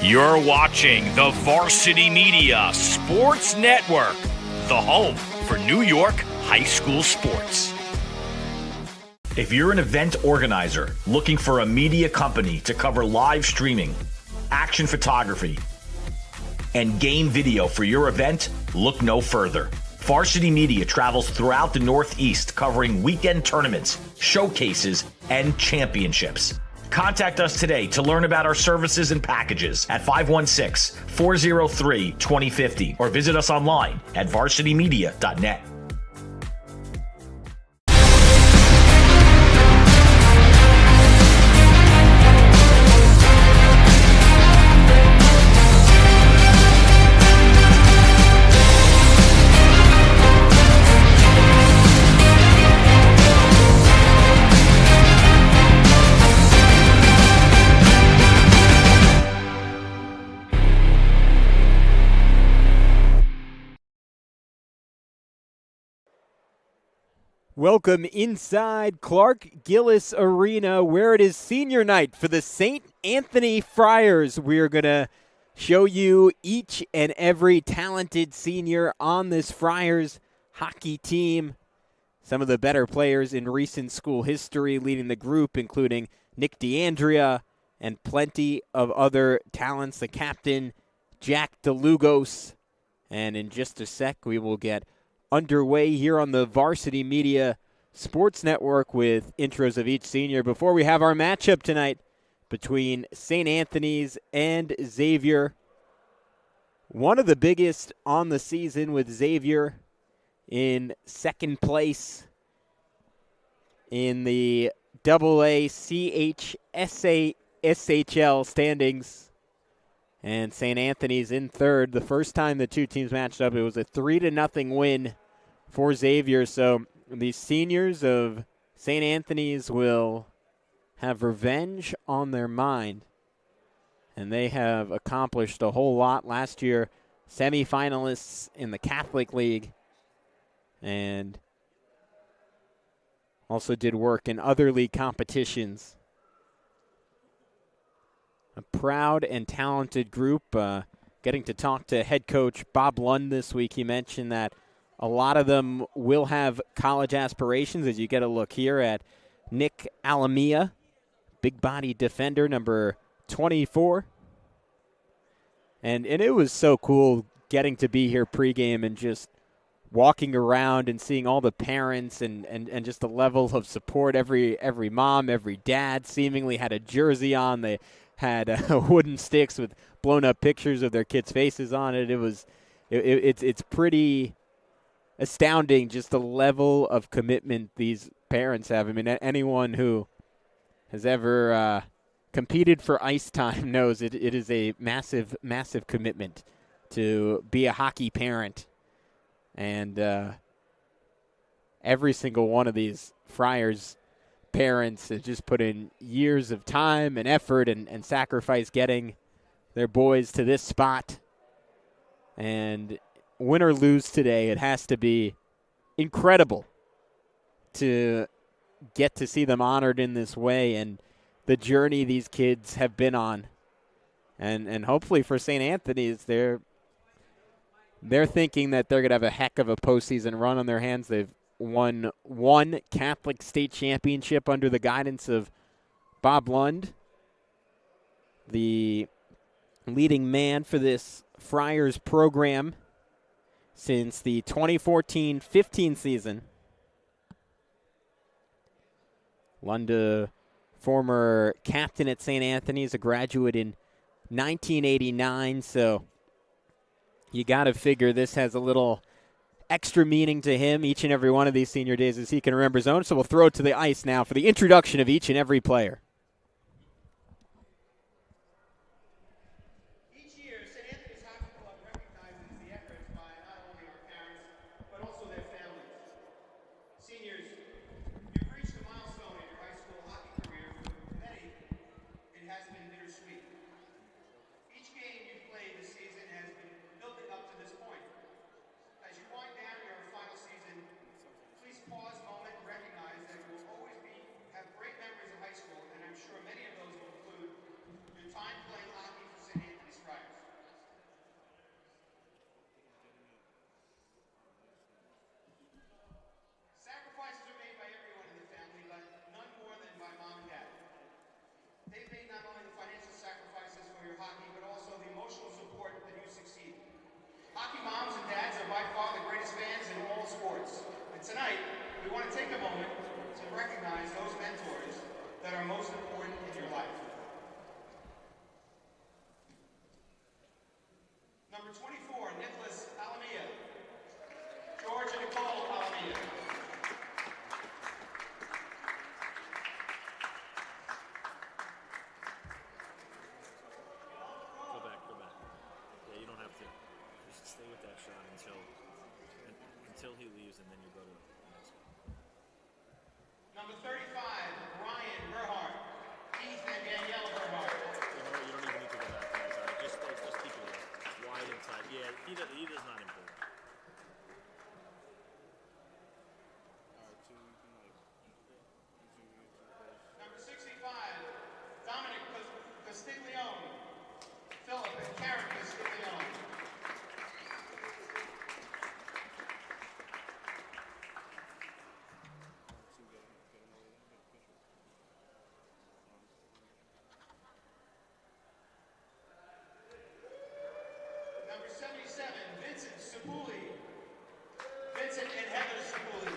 You're watching the Varsity Media Sports Network, the home for New York high school sports. If you're an event organizer looking for a media company to cover live streaming, action photography, and game video for your event, look no further. Varsity Media travels throughout the Northeast covering weekend tournaments, showcases, and championships. Contact us today to learn about our services and packages at 516-403-2050 or visit us online at varsitymedia.net. Welcome inside Clark Gillis Arena, where it is senior night for the St. Anthony Friars. We are going to show you each and every talented senior on this Friars hockey team. Some of the better players in recent school history leading the group, including Nick DeAndrea and plenty of other talents. The captain, Jack DeLugos. And in just a sec, we will get underway here on the Varsity Media Sports Network with intros of each senior before we have our matchup tonight between St. Anthony's and Xavier. One of the biggest on the season with Xavier in second place in the AA SHL standings. And St. Anthony's in third. The first time the two teams matched up, it was a 3-0 win for Xavier. So the seniors of St. Anthony's will have revenge on their mind. And they have accomplished a whole lot last year. Semifinalists in the Catholic League. And also did work in other league competitions. A proud and talented group. Getting to talk to head coach Bob Lund this week. He mentioned that a lot of them will have college aspirations, as you get a look here at Nick Alamia, big body defender, number 24. And it was so cool getting to be here pregame and just walking around and seeing all the parents and just the level of support. Every mom, every dad seemingly had a jersey on. They had wooden sticks with blown up pictures of their kids' faces on it. It's pretty astounding just the level of commitment these parents have. I mean, anyone who has ever competed for ice time knows it is a massive, massive commitment to be a hockey parent. And every single one of these Friars parents have just put in years of time and effort and sacrifice getting their boys to this spot. And win or lose today, it has to be incredible to get to see them honored in this way and the journey these kids have been on. And hopefully for St. Anthony's, they're thinking that they're going to have a heck of a postseason run on their hands. They've won one Catholic state championship under the guidance of Bob Lund, the leading man for this Friars program since the 2014-15 season. Lund, former captain at St. Anthony's, a graduate in 1989, so you got to figure this has a little extra meaning to him each and every one of these senior days as he can remember his own. So we'll throw it to the ice now for the introduction of each and every player. Each year, St. Anthony's Hockey Club recognizes the efforts by not only our parents, but also their families. Seniors, you've reached a milestone in your high school hockey career. For many, it has been bittersweet. Each game you've played this season has been building up to this point. As you wind down your final season, please pause a moment and recognize that you will always have great memories of high school and They've made not only the financial sacrifices for your hockey, but also the emotional support that you succeed. Hockey moms and dads are by far the greatest fans in all sports. And tonight, we want to take a moment to recognize those mentors that are most important in your life. Number 24, Nicholas Alamia. George and Nicole Alamia. Go back. Yeah, you don't have to. Just stay with that shot until he leaves, and then you go to the next one. Number 35, Ryan Berhart. Keith and Danielle Berhart. You don't even need to go back to inside. Just keep it wide inside. Yeah, he does not improve. Number 65, Dominic Castiglione. Philip and Karen Castiglione. Number 77, Vincent Cibuli. Vincent and Heather Cibuli.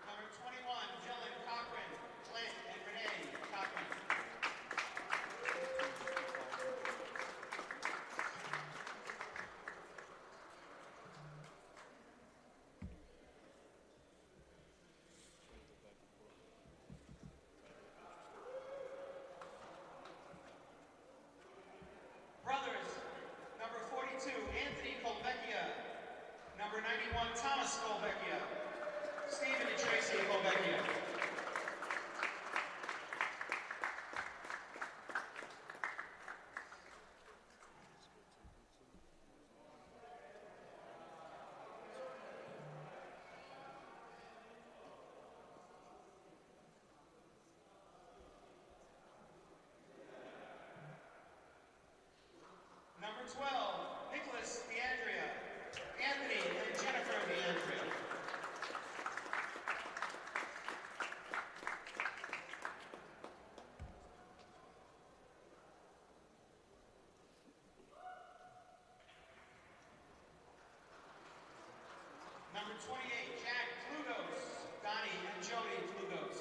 Number 21, Jellen Cochran, Clint and Renee Cochran. Brothers, number 42, Anthony Colvecchia. Number 91, Thomas Colvecchia. Stephen and Tracy Colvecchia. Number 12, Nicholas DeAndrea. Anthony and Jennifer DeAndrea. Number 28, Jack Flugos. Donnie and Jody Flugos.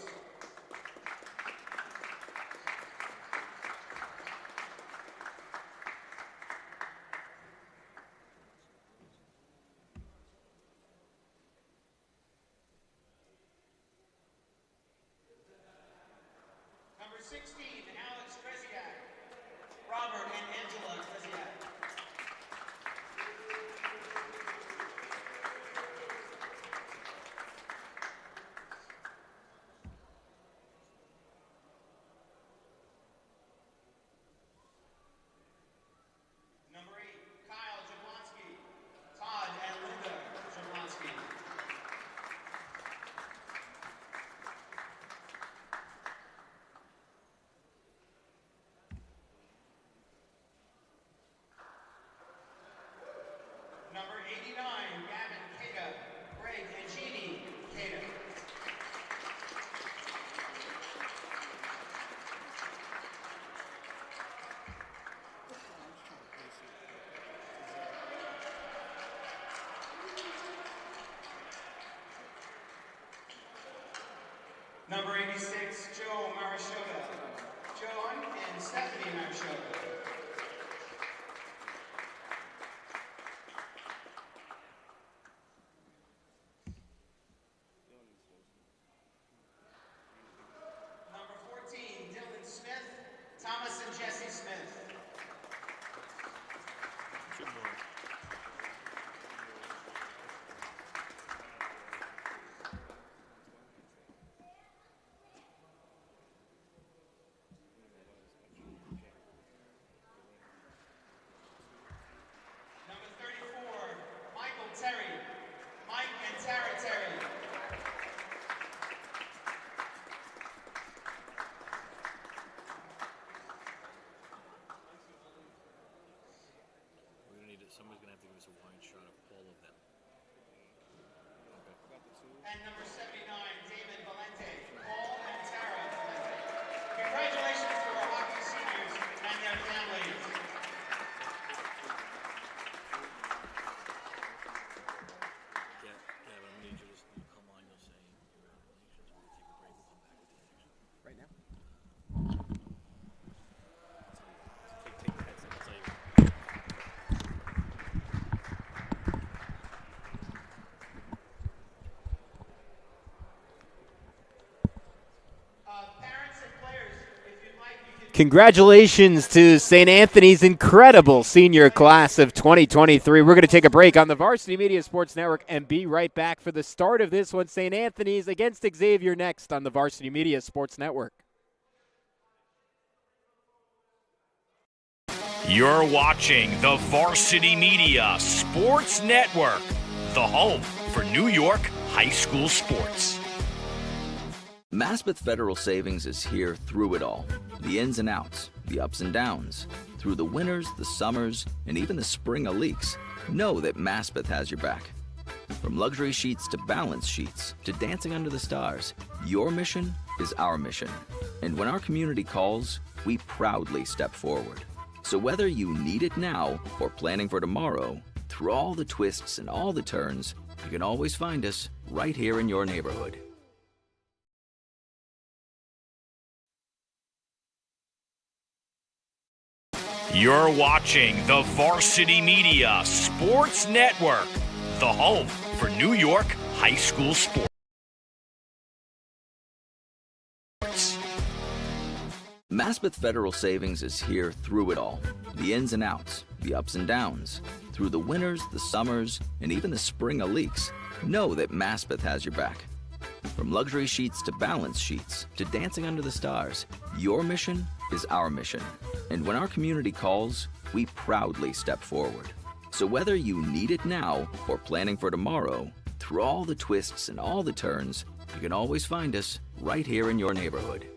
Number 16, Alex Kresiak. Robert and Angela Kresiak. Number 8, Kyle Jablonski. Todd and Linda Jablonski. Number 89, Gavin Kada, Greg and Jeannie Kada. Number 86, Joe Marashota. Joan and Stephanie Marashota. Number 14, Dylan Smith, Thomas and Jesse Smith. Two more. somebody's going to have to give us a wine shot of all of them. Okay. And number 79, David Valente, Paul and Tara Valente. Congratulations to our hockey seniors and their families. Yeah, but I'm going to need you to come on. You'll say congratulations. We're going to take a break. We'll come back with the action. Right now? Take the headset. I'll tell you. Parents and players, if you'd like, you can... Congratulations to St. Anthony's incredible senior class of 2023. We're going to take a break on the Varsity Media Sports Network and be right back for the start of this one. St. Anthony's against Xavier next on the Varsity Media Sports Network. You're watching the Varsity Media Sports Network, the home for New York high school sports. Maspeth Federal Savings is here through it all. The ins and outs, the ups and downs. Through the winters, the summers, and even the spring of leaks. Know that Maspeth has your back. From luxury sheets to balance sheets to dancing under the stars, your mission is our mission. And when our community calls, we proudly step forward. So whether you need it now or planning for tomorrow, through all the twists and all the turns, you can always find us right here in your neighborhood. You're watching the Varsity Media Sports Network, the home for New York high school sports. Maspeth Federal Savings is here through it all. The ins and outs, the ups and downs. Through the winters, the summers, and even the spring of leaks. Know that Maspeth has your back. From luxury sheets to balance sheets to dancing under the stars, your mission is our mission. And when our community calls, we proudly step forward. So whether you need it now or planning for tomorrow, through all the twists and all the turns, you can always find us right here in your neighborhood.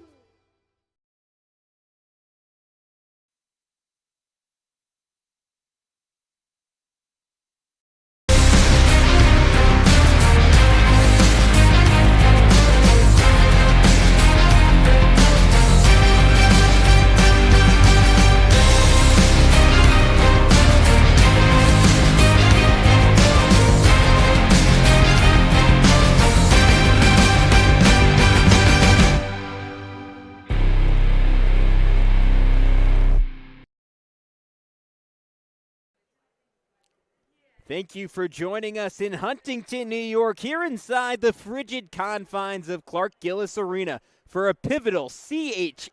Thank you for joining us in Huntington, New York, here inside the frigid confines of Clark Gillis Arena for a pivotal CHSHL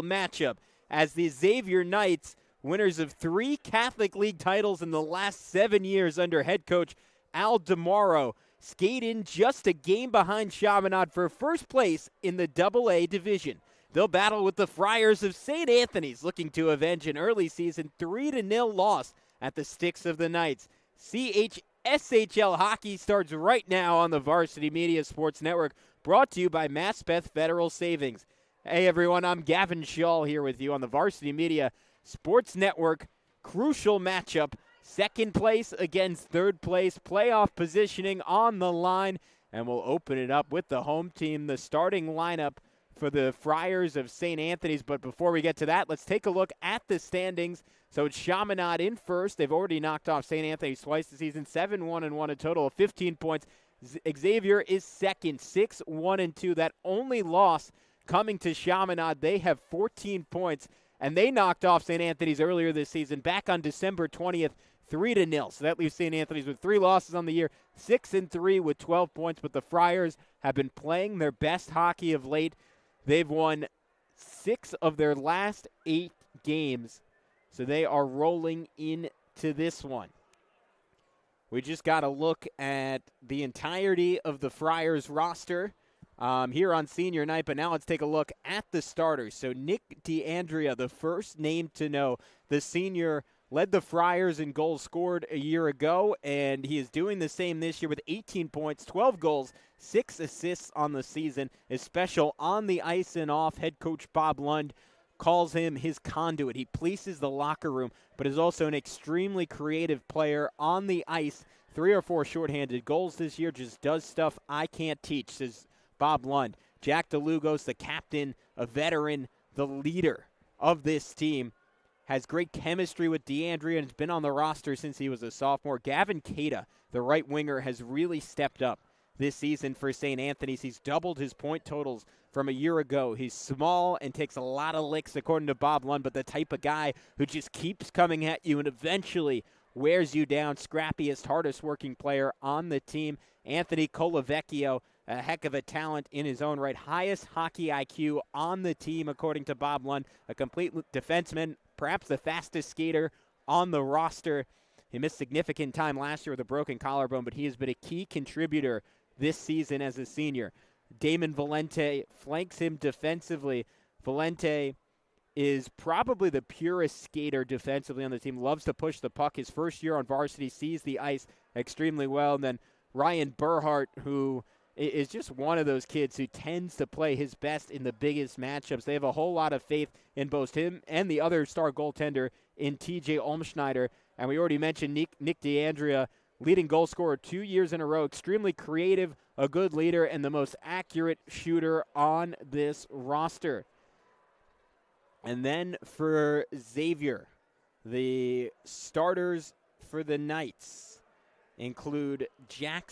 matchup as the Xavier Knights, winners of 3 Catholic League titles in the last 7 years under head coach Al DeMauro, skate in just a game behind Chaminade for first place in the AA division. They'll battle with the Friars of St. Anthony's, looking to avenge an early season 3-0 loss at the Sticks of the Knights. CHSHL hockey starts right now on the Varsity Media Sports Network, brought to you by Maspeth Federal Savings. Hey everyone, I'm Gavin Shaw here with you on the Varsity Media Sports Network. Crucial matchup, second place against third place, playoff positioning on the line, and we'll open it up with the home team, the starting lineup for the Friars of St. Anthony's. But before we get to that, let's take a look at the standings. So it's Chaminade in first. They've already knocked off St. Anthony's twice this season, 7-1-1, a total of 15 points. Xavier is second, 6-1-2. That only loss coming to Chaminade. They have 14 points, and they knocked off St. Anthony's earlier this season, back on December 20th, 3-0. So that leaves St. Anthony's with 3 losses on the year, 6-3 with 12 points. But the Friars have been playing their best hockey of late. They've won 6 of their last 8 games. So they are rolling into this one. We just got a look at the entirety of the Friars roster here on senior night, but now let's take a look at the starters. So Nick DeAndrea, the first name to know, the senior, led the Friars in goals scored a year ago, and he is doing the same this year with 18 points, 12 goals, 6 assists on the season, is special on the ice and off. Head coach Bob Lund calls him his conduit. He polices the locker room, but is also an extremely creative player on the ice. 3 or 4 shorthanded goals this year, just does stuff I can't teach, says Bob Lund. Jack DeLugos, the captain, a veteran, the leader of this team, has great chemistry with DeAndrea and has been on the roster since he was a sophomore. Gavin Cada, the right winger, has really stepped up this season for St. Anthony's. He's doubled his point totals from a year ago. He's small and takes a lot of licks, according to Bob Lund, but the type of guy who just keeps coming at you and eventually wears you down. Scrappiest, hardest working player on the team. Anthony Colavecchio, a heck of a talent in his own right. Highest hockey IQ on the team, according to Bob Lund. A complete defenseman, perhaps the fastest skater on the roster. He missed significant time last year with a broken collarbone, but he has been a key contributor this season as a senior. Damon Valente flanks him defensively. Valente is probably the purest skater defensively on the team, loves to push the puck. His first year on varsity, sees the ice extremely well. And then Ryan Burhart, who is just one of those kids who tends to play his best in the biggest matchups. They have a whole lot of faith in both him and the other star goaltender in TJ Olmschneider. And we already mentioned Nick DeAndrea, leading goal scorer 2 years in a row, extremely creative, a good leader, and the most accurate shooter on this roster. And then for Xavier, the starters for the Knights include Jack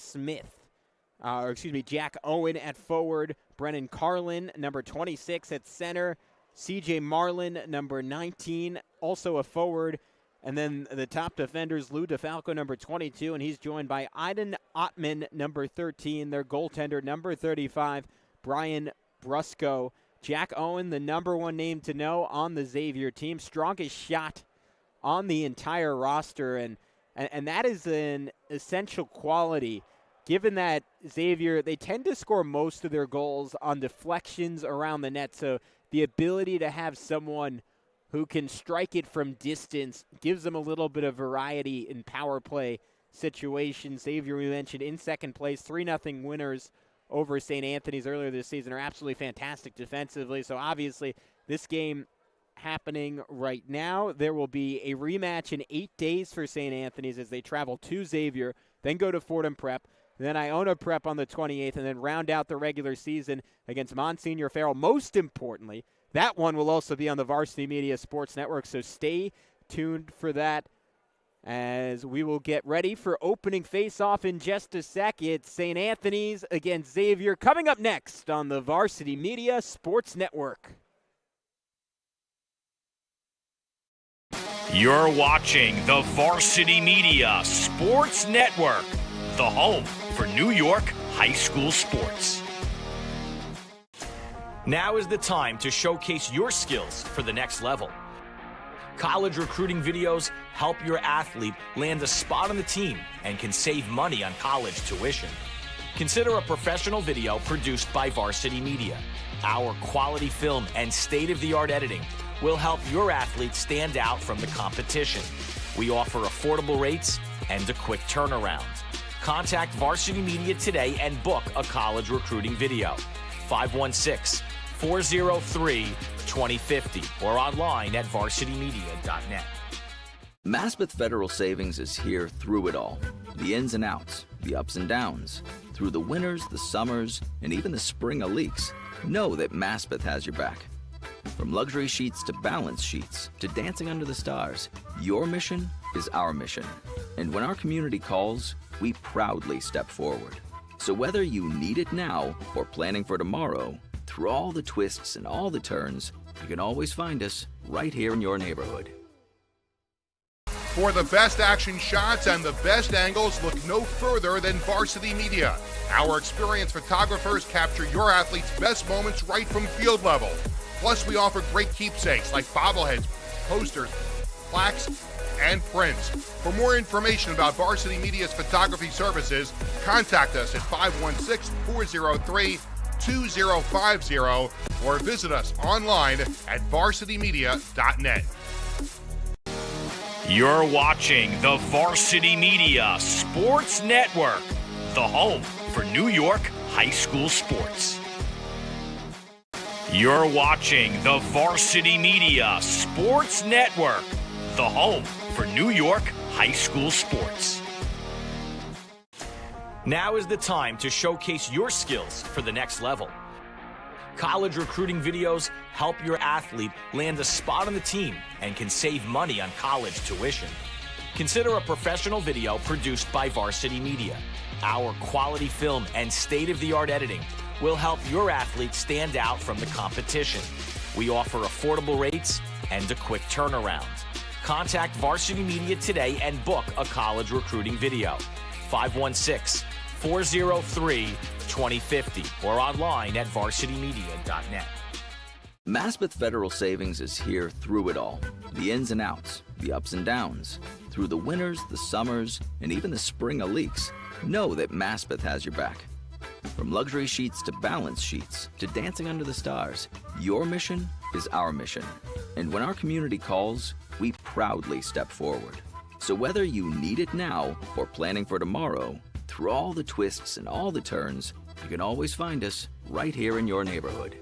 Owen at forward, Brennan Carlin, number 26 at center, CJ Marlin, number 19, also a forward. And then the top defenders, Lou DeFalco, number 22, and he's joined by Aiden Ottman, number 13, their goaltender, number 35, Brian Brusco. Jack Owen, the number 1 name to know on the Xavier team, strongest shot on the entire roster, and that is an essential quality, given that Xavier, they tend to score most of their goals on deflections around the net, so the ability to have someone who can strike it from distance gives them a little bit of variety in power play situations. Xavier, we mentioned, in second place, 3-0 winners over St. Anthony's earlier this season, are absolutely fantastic defensively. So obviously this game happening right now, there will be a rematch in 8 days for St. Anthony's as they travel to Xavier, then go to Fordham Prep, then Iona Prep on the 28th, and then round out the regular season against Monsignor Farrell. Most importantly, that one will also be on the Varsity Media Sports Network, so stay tuned for that as we will get ready for opening face-off in just a sec. It's St. Anthony's against Xavier coming up next on the Varsity Media Sports Network. You're watching the Varsity Media Sports Network, the home for New York high school sports. Now is the time to showcase your skills for the next level. College recruiting videos help your athlete land a spot on the team and can save money on college tuition. Consider a professional video produced by Varsity Media. Our quality film and state-of-the-art editing will help your athlete stand out from the competition. We offer affordable rates and a quick turnaround. Contact Varsity Media today and book a college recruiting video. 516-403-2050 or online at varsitymedia.net. Maspeth Federal Savings is here through it all. The ins and outs, the ups and downs. Through the winters, the summers, and even the spring of leaks. Know that Maspeth has your back. From luxury sheets to balance sheets to dancing under the stars, your mission is our mission. And when our community calls, we proudly step forward. So whether you need it now or planning for tomorrow, through all the twists and all the turns, you can always find us right here in your neighborhood. For the best action shots and the best angles, look no further than Varsity Media. Our experienced photographers capture your athletes' best moments right from field level. Plus, we offer great keepsakes like bobbleheads, posters, plaques, and prints. For more information about Varsity Media's photography services, contact us at 516-403-2050 or visit us online at varsitymedia.net. You're watching the Varsity Media Sports Network, the home for New York high school sports. You're watching the Varsity Media Sports Network, the home for New York high school sports. Now is the time to showcase your skills for the next level. College recruiting videos help your athlete land a spot on the team and can save money on college tuition. Consider a professional video produced by Varsity Media. Our quality film and state-of-the-art editing will help your athlete stand out from the competition. We offer affordable rates and a quick turnaround. Contact Varsity Media today and book a college recruiting video. 516-403-2050 or online at varsitymedia.net. Maspeth Federal Savings is here through it all. The ins and outs, the ups and downs. Through the winters, the summers, and even the spring of leaks. Know that Maspeth has your back. From luxury sheets to balance sheets to dancing under the stars, your mission is our mission. And when our community calls, we proudly step forward. So whether you need it now or planning for tomorrow, through all the twists and all the turns, you can always find us right here in your neighborhood.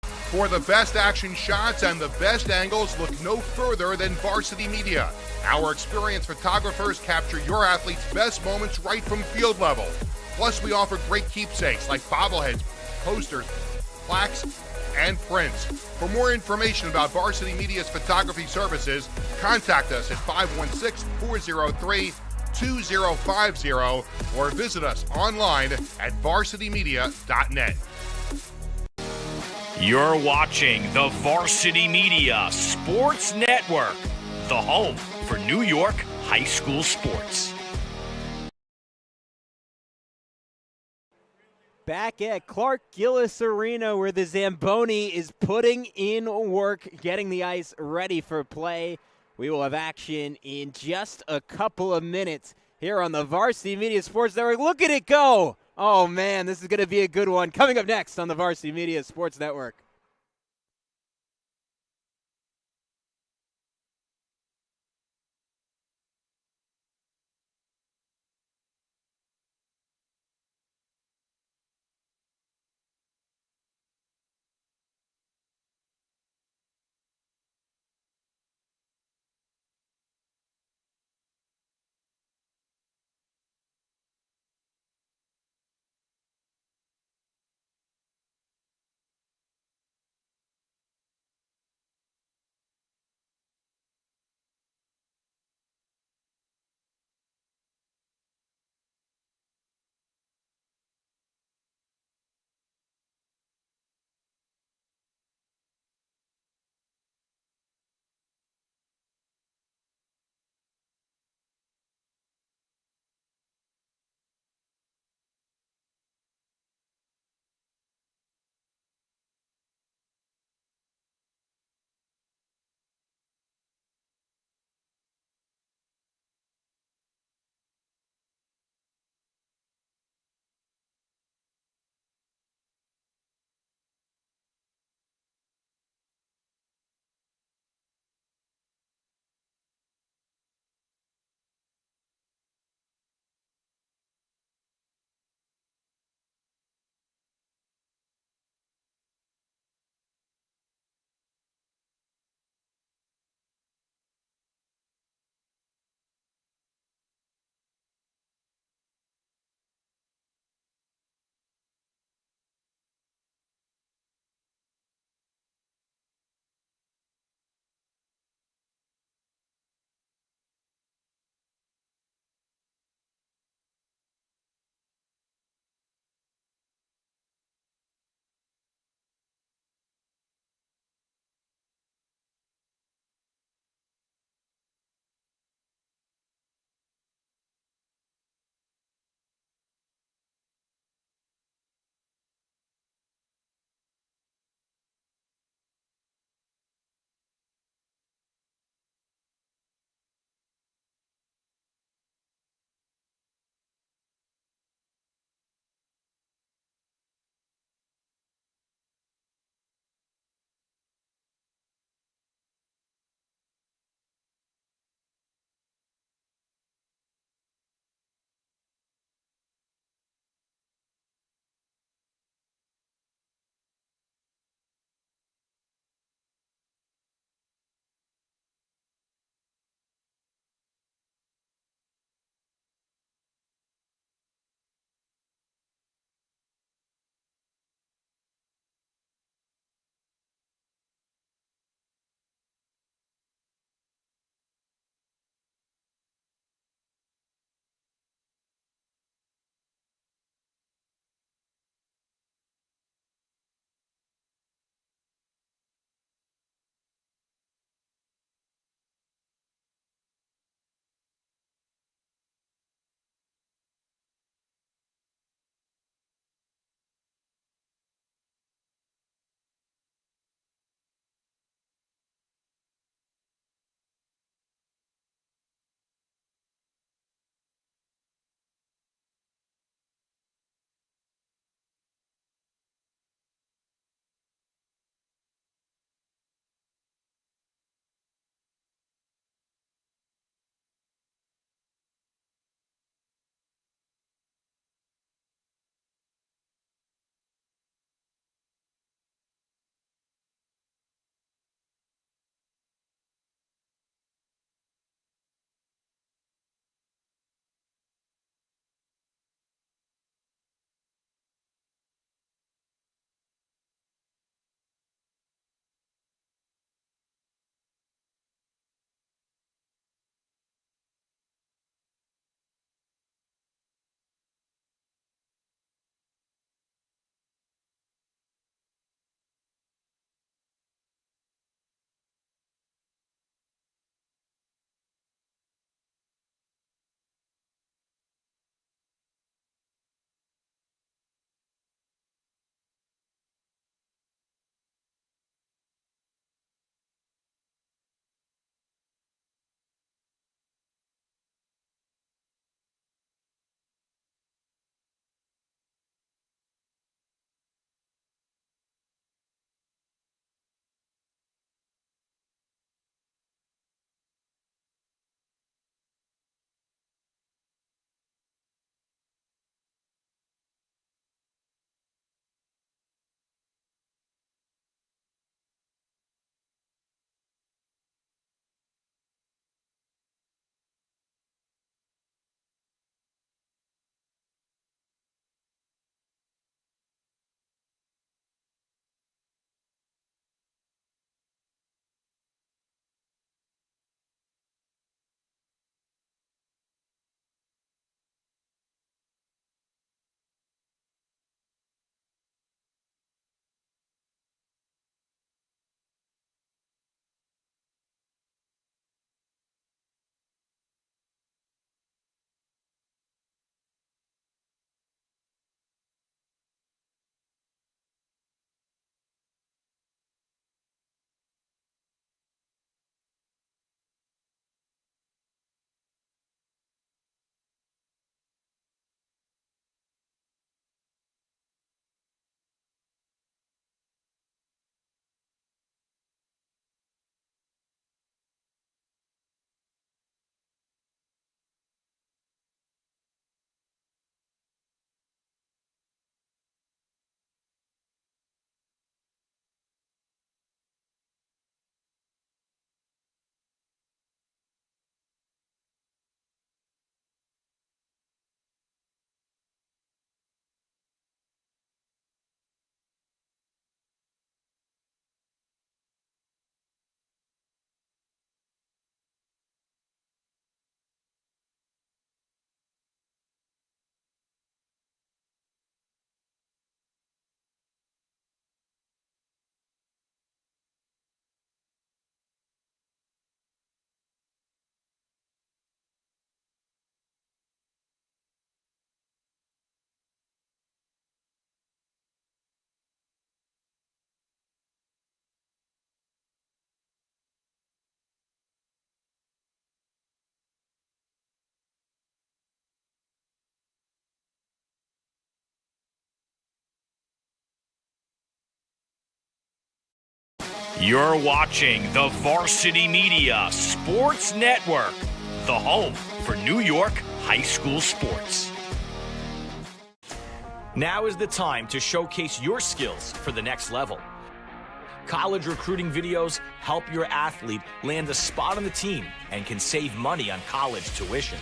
For the best action shots and the best angles, look no further than Varsity Media. Our experienced photographers capture your athletes' best moments right from field level. Plus, we offer great keepsakes like bobbleheads, posters, plaques, and prints. For more information about Varsity Media's photography services, contact us at 516-403-2050 or visit us online at varsitymedia.net. You're watching the Varsity Media Sports Network, the home for New York high school sports. Back at Clark Gillis Arena, where the Zamboni is putting in work, getting the ice ready for play. We will have action in just a couple of minutes here on the Varsity Media Sports Network. Look at it go! Oh, man, this is going to be a good one. Coming up next on the Varsity Media Sports Network. You're watching the Varsity Media Sports Network, the home for New York high school sports. Now is the time to showcase your skills for the next level. College recruiting videos help your athlete land a spot on the team and can save money on college tuition.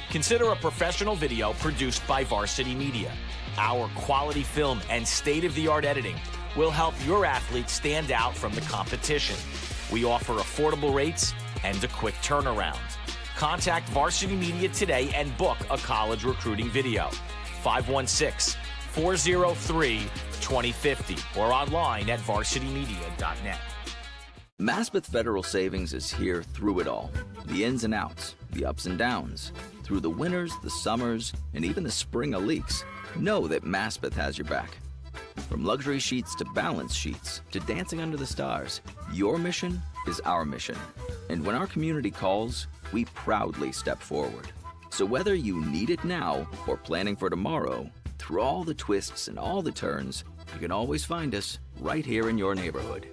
Consider a professional video produced by Varsity Media. Our quality film and state-of-the-art editing will help your athlete stand out from the competition. We offer affordable rates and a quick turnaround. Contact Varsity Media today and book a college recruiting video. 516-403-2050 or online at varsitymedia.net. Maspeth Federal Savings is here through it all. The ins and outs, the ups and downs. Through the winters, the summers, and even the spring of leaks. Know that Maspeth has your back. From luxury sheets to balance sheets to dancing under the stars, your mission is our mission. And when our community calls, we proudly step forward. So whether you need it now or planning for tomorrow, through all the twists and all the turns, you can always find us right here in your neighborhood.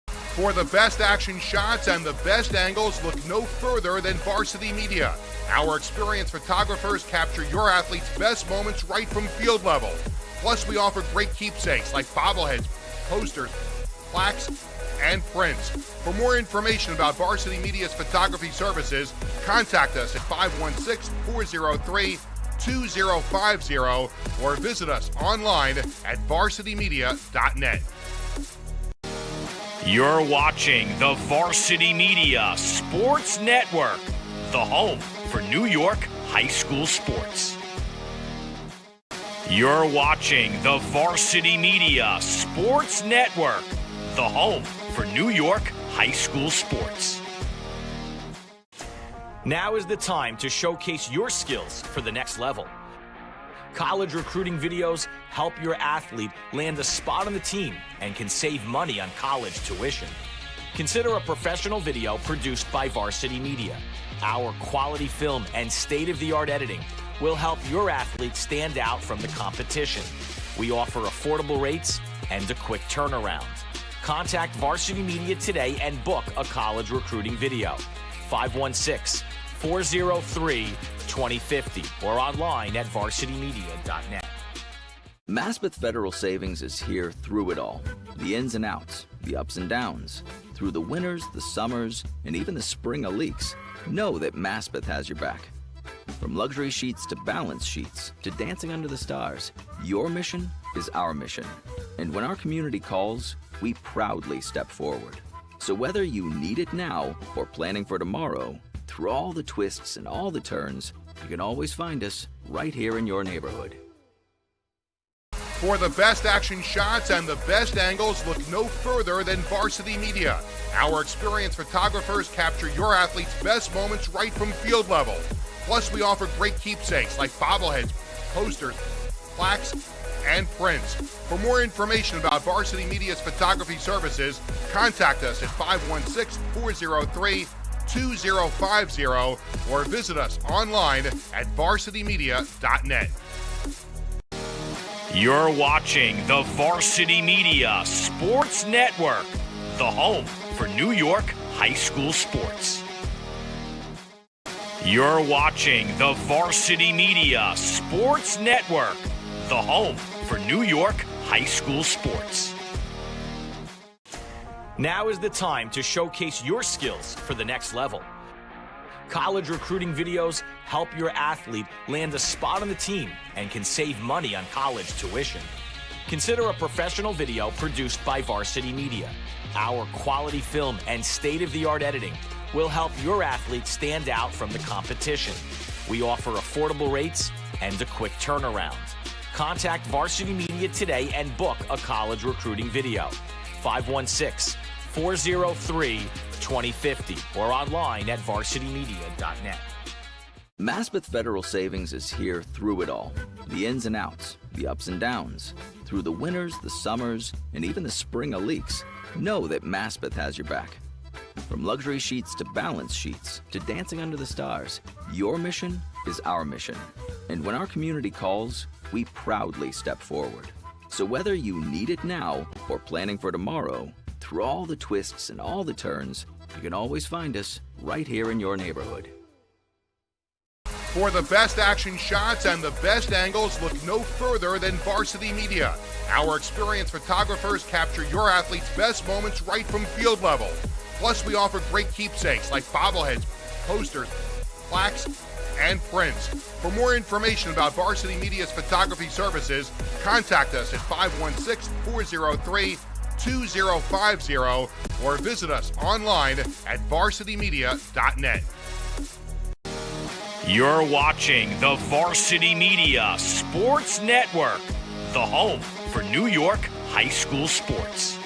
For the best action shots and the best angles, look no further than Varsity Media. Our experienced photographers capture your athletes' best moments right from field level. Plus, we offer great keepsakes like bobbleheads, posters, plaques, and prints. For more information about Varsity Media's photography services, contact us at 516-403-2050 or visit us online at varsitymedia.net. You're watching the Varsity Media Sports Network, the home for New York high school sports. You're watching the Varsity Media Sports Network, the home for New York high school sports. Now is the time to showcase your skills for the next level. College recruiting videos help your athlete land a spot on the team and can save money on college tuition. Consider a professional video produced by Varsity Media. Our quality film and state-of-the-art editing will help your athlete stand out from the competition. We offer affordable rates and a quick turnaround. Contact Varsity Media today and book a college recruiting video. 516-403-2050 or online at varsitymedia.net. Maspeth Federal Savings is here through it all. The ins and outs, the ups and downs. Through the winters, the summers, and even the spring of leaks. Know that Maspeth has your back. From luxury sheets to balance sheets to dancing under the stars, your mission is our mission. And when our community calls, we proudly step forward. So whether you need it now or planning for tomorrow, through all the twists and all the turns, you can always find us right here in your neighborhood. For the best action shots and the best angles, look no further than Varsity Media. Our experienced photographers capture your athletes' best moments right from field level. Plus, we offer great keepsakes like bobbleheads, posters, plaques, and prints. For more information about Varsity Media's photography services, contact us at 516-403-2050 or visit us online at varsitymedia.net. You're watching the Varsity Media Sports Network, the home for New York high school sports. You're watching the Varsity Media Sports Network, the home for New York high school sports. Now is the time to showcase your skills for the next level. College recruiting videos help your athlete land a spot on the team and can save money on college tuition. Consider a professional video produced by Varsity Media. Our quality film and state-of-the-art editing will help your athlete stand out from the competition. We offer affordable rates and a quick turnaround. Contact Varsity Media today and book a college recruiting video. 516-403-2050 or online at varsitymedia.net. Maspeth Federal Savings is here through it all. The ins and outs, the ups and downs. Through the winters, the summers, and even the spring of leaks. Know that Maspeth has your back. From luxury sheets to balance sheets to dancing under the stars, your mission is our mission. And when our community calls, we proudly step forward. So whether you need it now or planning for tomorrow, through all the twists and all the turns, you can always find us right here in your neighborhood. For the best action shots and the best angles, look no further than Varsity Media. Our experienced photographers capture your athletes' best moments right from field level. Plus, we offer great keepsakes like bobbleheads, posters, plaques, and prints. For more information about Varsity Media's photography services, contact us at 516-403-2050 or visit us online at varsitymedia.net. You're watching the Varsity Media Sports Network, the home for New York high school sports.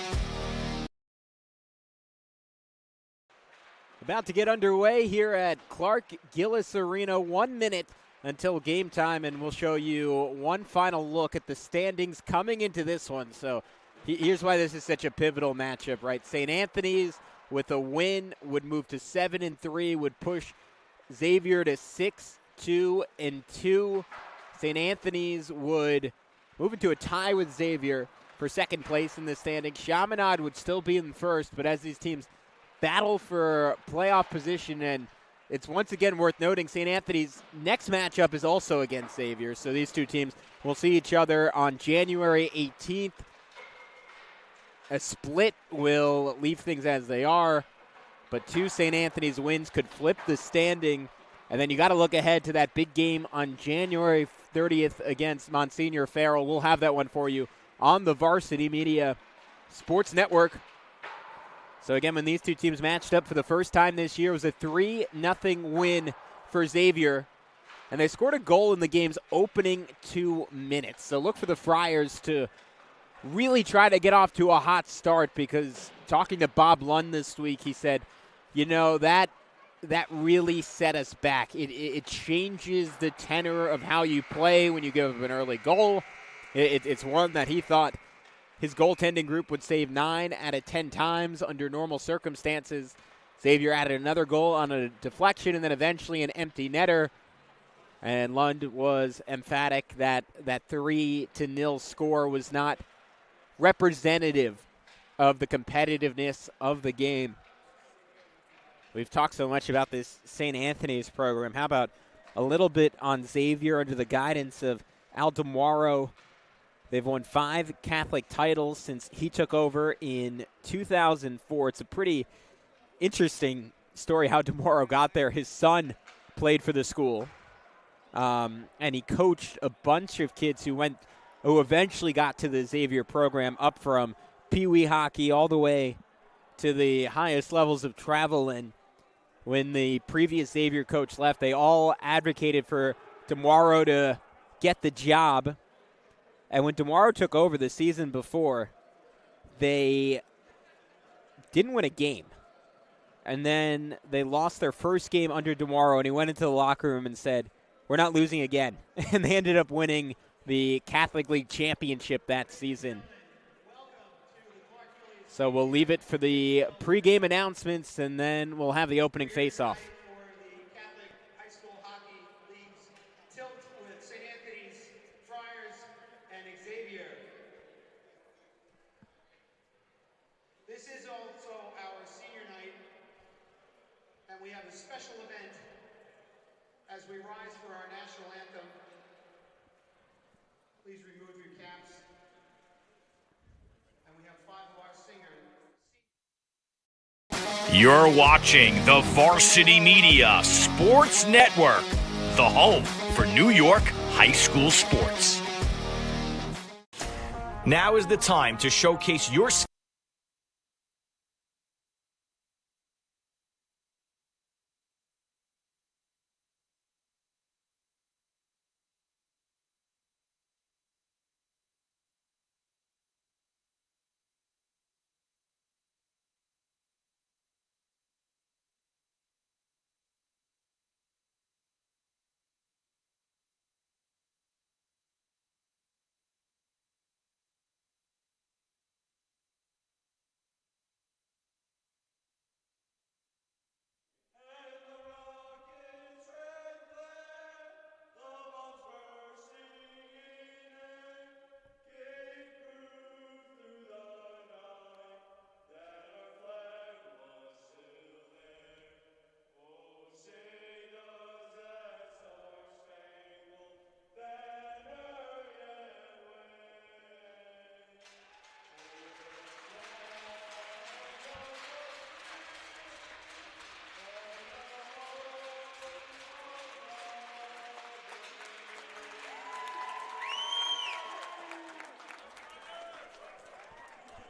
About to get underway here at Clark Gillis Arena. 1 minute until game time, and we'll show you one final look at the standings coming into this one. So here's why this is such a pivotal matchup, right? St. Anthony's with a win would move to 7-3, would push Xavier to 6-2-2. St. Anthony's would move into a tie with Xavier for second place in the standings. Chaminade would still be in first, but as these teams battle for playoff position, and it's once again worth noting St. Anthony's next matchup is also against Xavier, so these two teams will see each other on January 18th. A split will leave things as they are, but two St. Anthony's wins could flip the standing. And then you got to look ahead to that big game on January 30th against Monsignor Farrell. We'll have that one for you on the Varsity Media Sports Network. So again, when these two teams matched up for the first time this year, it was a 3-0 win for Xavier. And they scored a goal in the game's opening 2 minutes. So look for the Friars to really try to get off to a hot start, because talking to Bob Lund this week, he said, you know, that really set us back. It changes the tenor of how you play when you give up an early goal. It's one that he thought his goaltending group would save 9 out of 10 times under normal circumstances. Xavier added another goal on a deflection and then eventually an empty netter. And Lund was emphatic that 3-0 score was not representative of the competitiveness of the game. We've talked so much about this St. Anthony's program. How about a little bit on Xavier under the guidance of Al DeMauro? They've won 5 Catholic titles since he took over in 2004. It's a pretty interesting story how DeMauro got there. His son played for the school, and he coached a bunch of kids who eventually got to the Xavier program, up from Pee Wee hockey all the way to the highest levels of travel. And when the previous Xavier coach left, they all advocated for DeMauro to get the job. And when DeMauro took over the season before, they didn't win a game. And then they lost their first game under DeMauro, and he went into the locker room and said, "We're not losing again." And they ended up winning the Catholic League championship that season. So we'll leave it for the pregame announcements, and then we'll have the opening face-off. For the Catholic High School Hockey League's tilt with St. Anthony's, Friars, and Xavier. This is also our senior night, and we have a special event as we rise for our national anthem. Please remove your caps. And we have 5 of our singers. You're watching the Varsity Media Sports Network, the home for New York high school sports. Now is the time to showcase your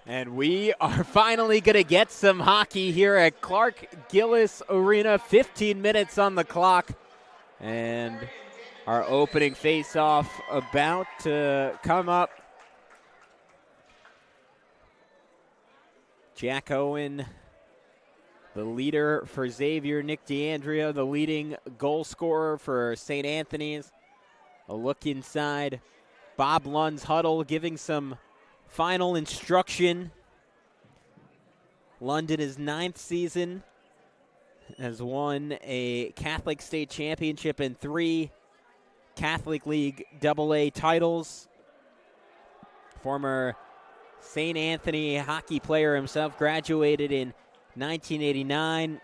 And we are finally going to get some hockey here at Clark Gillis Arena. 15 minutes on the clock. And our opening face-off about to come up. Jack Owen, the leader for Xavier. Nick D'Andrea, the leading goal scorer for St. Anthony's. A look inside Bob Lund's huddle, giving some final instruction. Lund in his 9th season has won a Catholic State Championship and 3 Catholic League AA titles. Former St. Anthony hockey player himself, graduated in 1989.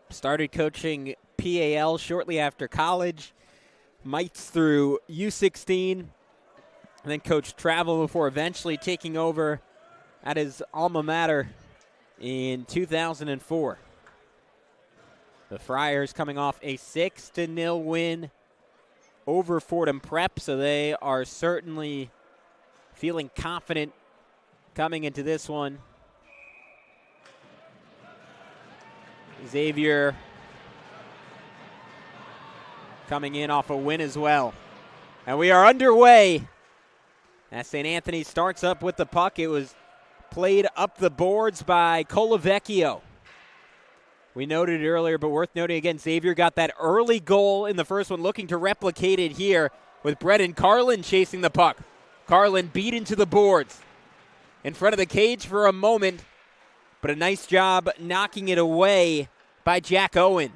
Started coaching PAL shortly after college. Mites through U16. And then coached travel before eventually taking over at his alma mater in 2004. The Friars coming off a 6-0 win over Fordham Prep, so they are certainly feeling confident coming into this one. Xavier coming in off a win as well. And we are underway as St. Anthony starts up with the puck. It was played up the boards by Colavecchio. We noted it earlier, but worth noting again, Xavier got that early goal in the first one, looking to replicate it here with Brendan Carlin chasing the puck. Carlin beat into the boards in front of the cage for a moment, but a nice job knocking it away by Jack Owen.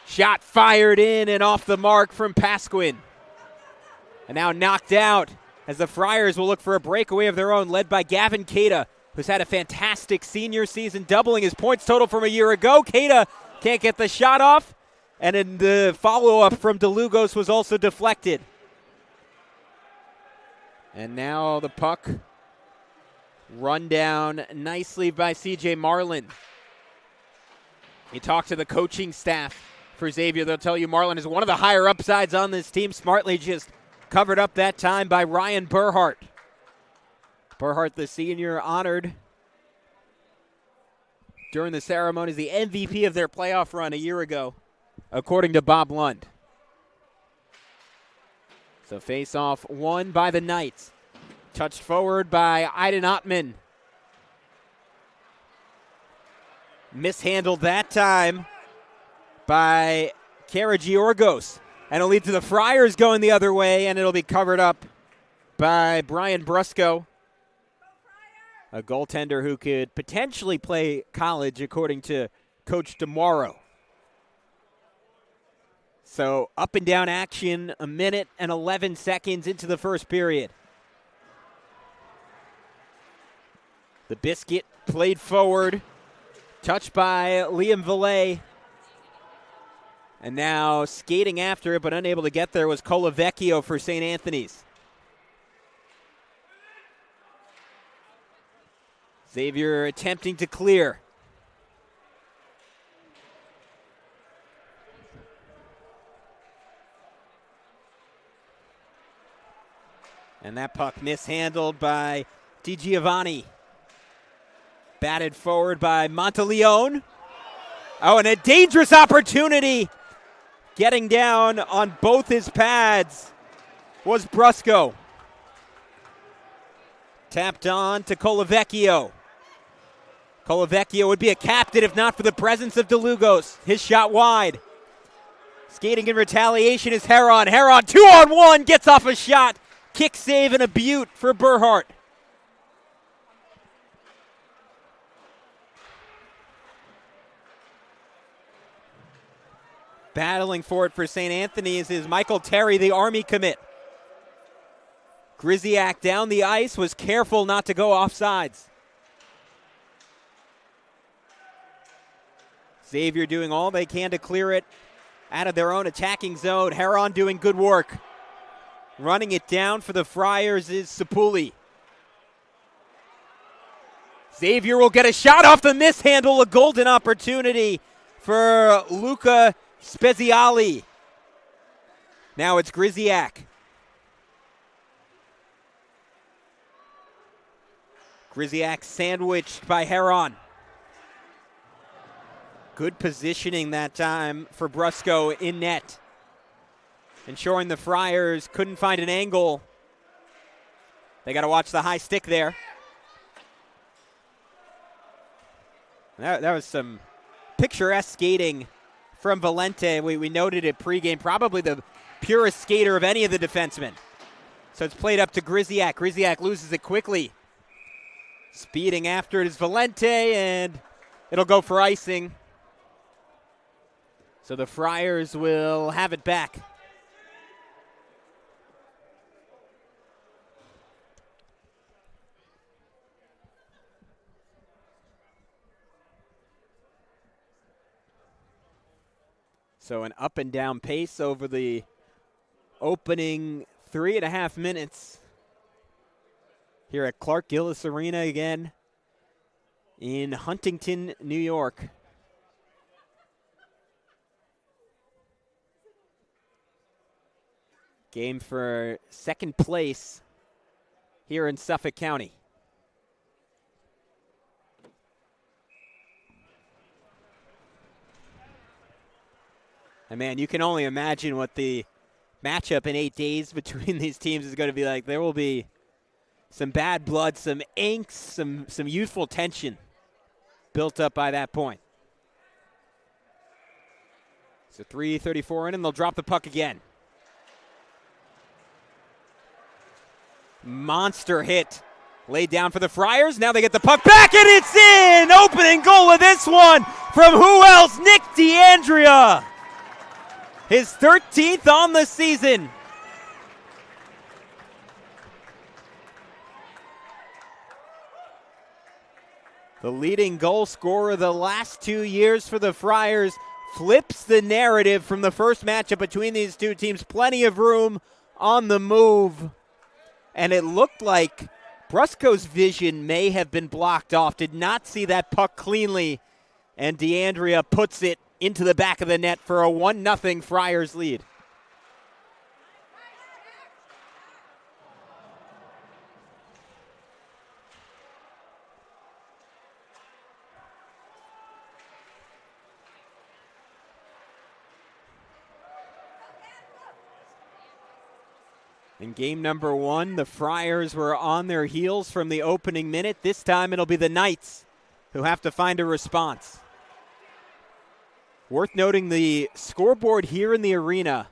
Shot fired in and off the mark from Pasquin. And now knocked out as the Friars will look for a breakaway of their own, led by Gavin Cada, who's had a fantastic senior season, doubling his points total from a year ago. Cada can't get the shot off, and in the follow-up from DeLugos was also deflected. And now the puck run down nicely by C.J. Marlin. You talk to the coaching staff for Xavier, they'll tell you Marlin is one of the higher upsides on this team. Smartly just covered up that time by Ryan Burhart. Burhart, the senior, honored during the ceremony as the MVP of their playoff run a year ago, according to Bob Lund. So face-off won by the Knights. Touched forward by Aiden Ottman. Mishandled that time by Karagiorgos. And it'll lead to the Friars going the other way, and it'll be covered up by Brian Brusco, a goaltender who could potentially play college, according to Coach DeMauro. So up and down action, a minute and 11 seconds into the first period. The biscuit played forward, touched by Liam Valet. And now skating after it, but unable to get there, was Colavecchio for St. Anthony's. Xavier attempting to clear. And that puck mishandled by DiGiovanni. Batted forward by Monteleone. Oh, and a dangerous opportunity. Getting down on both his pads was Brusco. Tapped on to Colavecchio. Colavecchio would be a captain if not for the presence of DeLugos. His shot wide. Skating in retaliation is Heron. Heron 2-on-1 gets off a shot. Kick save and a beaut for Burhart. Battling for it for St. Anthony's is Michael Terry, the Army commit. Griziak down the ice, was careful not to go offsides. Xavier doing all they can to clear it out of their own attacking zone. Heron doing good work. Running it down for the Friars is Sapuli. Xavier will get a shot off the mishandle, a golden opportunity for Luca Speziali. Now it's Griziak. Grzysiak sandwiched by Heron. Good positioning that time for Brusco in net. Ensuring the Friars couldn't find an angle. They got to watch the high stick there. That was some picturesque skating from Valente. We noted it pregame, probably the purest skater of any of the defensemen. So it's played up to Grzysiak. Grzysiak loses it quickly. Speeding after it is Valente, and it'll go for icing. So the Friars will have it back. So an up and down pace over the opening 3.5 minutes here at Clark Gillis Arena again in Huntington, New York. Game for second place here in Suffolk County. And man, you can only imagine what the matchup in 8 days between these teams is going to be like. There will be some bad blood, some angst, some youthful tension built up by that point. So 3:34 in, and they'll drop the puck again. Monster hit laid down for the Friars. Now they get the puck back, and it's in! Opening goal of this one from who else? Nick D'Andrea. His 13th on the season. The leading goal scorer the last 2 years for the Friars flips the narrative from the first matchup between these two teams. Plenty of room on the move. And it looked like Brusco's vision may have been blocked off. Did not see that puck cleanly. And D'Andrea puts it into the back of the net for a 1-0 Friars lead. In game number 1, the Friars were on their heels from the opening minute. This time it'll be the Knights who have to find a response. Worth noting, the scoreboard here in the arena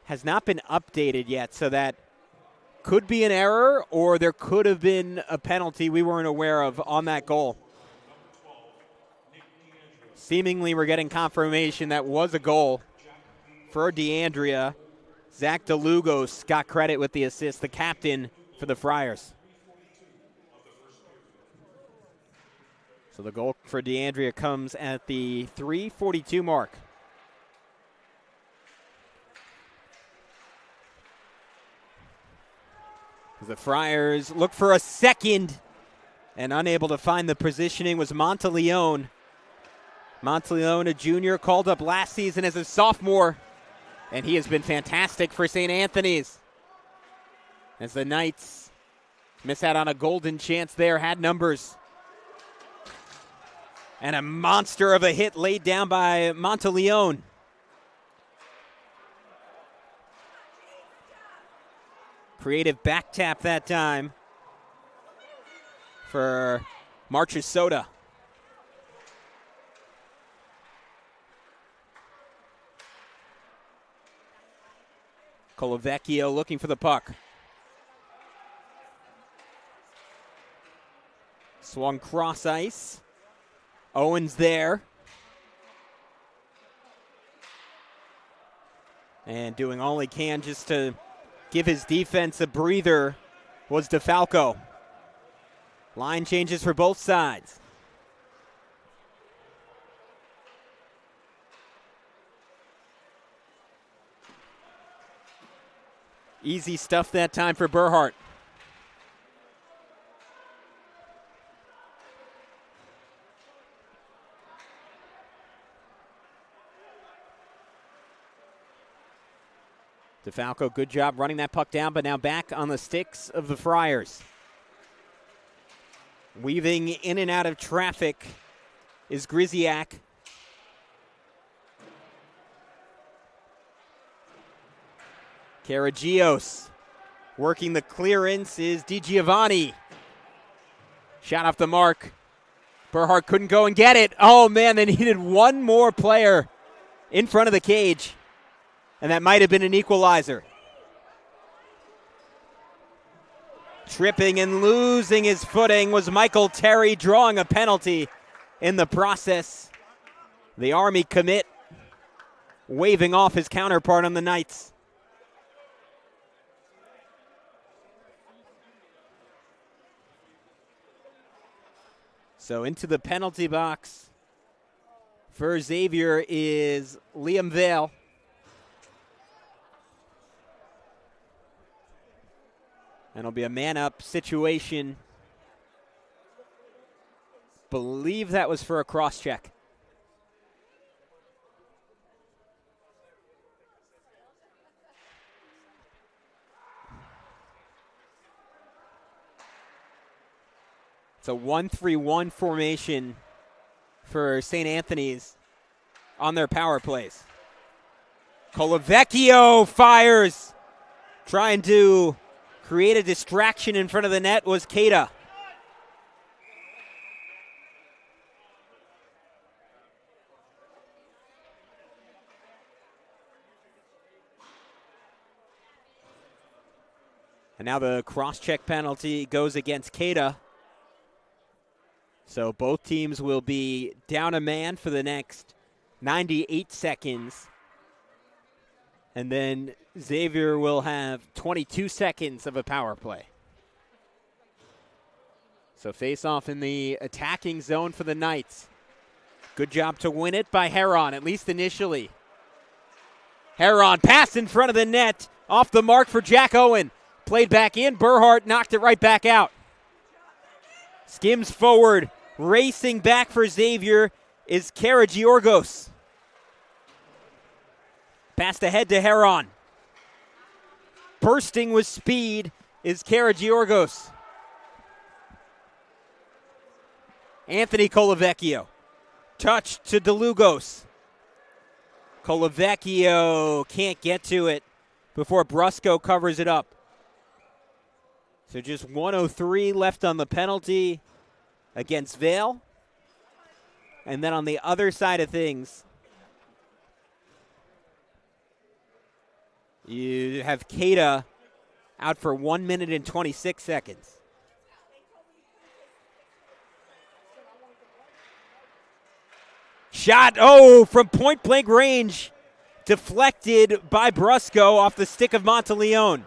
has not been updated yet, so that could be an error or there could have been a penalty we weren't aware of on that goal. Seemingly we're getting confirmation that was a goal for D'Andrea. Zach DeLugos got credit with the assist, the captain for the Friars. So the goal for D'Andrea comes at the 3:42 mark. The Friars look for a second, and unable to find the positioning was Monteleone. Monteleone, a junior, called up last season as a sophomore, and he has been fantastic for St. Anthony's. As the Knights miss out on a golden chance there, had numbers. And a monster of a hit laid down by Monteleone. Creative back tap that time for Marchesota. Colavecchio looking for the puck. Swung cross ice. Owens there. And doing all he can just to give his defense a breather was DeFalco. Line changes for both sides. Easy stuff that time for Burhart. DeFalco, good job running that puck down, but now back on the sticks of the Friars. Weaving in and out of traffic is Griziak. Karagios working the clearance is DiGiovanni. Shot off the mark. Burhart couldn't go and get it. Oh, man, they needed one more player in front of the cage, and that might have been an equalizer. Tripping and losing his footing was Michael Terry, drawing a penalty in the process. The Army commit waving off his counterpart on the Knights. So into the penalty box for Xavier is Liam Vale. And it'll be a man-up situation. Believe that was for a cross-check. It's a 1-3-1 formation for St. Anthony's on their power plays. Colavecchio fires. Trying to create a distraction in front of the net was Keita. And now the cross-check penalty goes against Keita. So both teams will be down a man for the next 98 seconds. And then Xavier will have 22 seconds of a power play. So face off in the attacking zone for the Knights. Good job to win it by Heron, at least initially. Heron pass in front of the net, off the mark for Jack Owen. Played back in, Burhart knocked it right back out. Skims forward, racing back for Xavier is Karagiorgos. Passed ahead to Heron. Bursting with speed is Karagiorgos. Anthony Colavecchio. Touch to DeLugos. Colavecchio can't get to it before Brusco covers it up. So just 1:03 left on the penalty against Vale. And then on the other side of things, you have Keita out for 1 minute and 26 seconds. Shot, from point-blank range. Deflected by Brusco off the stick of Monteleone.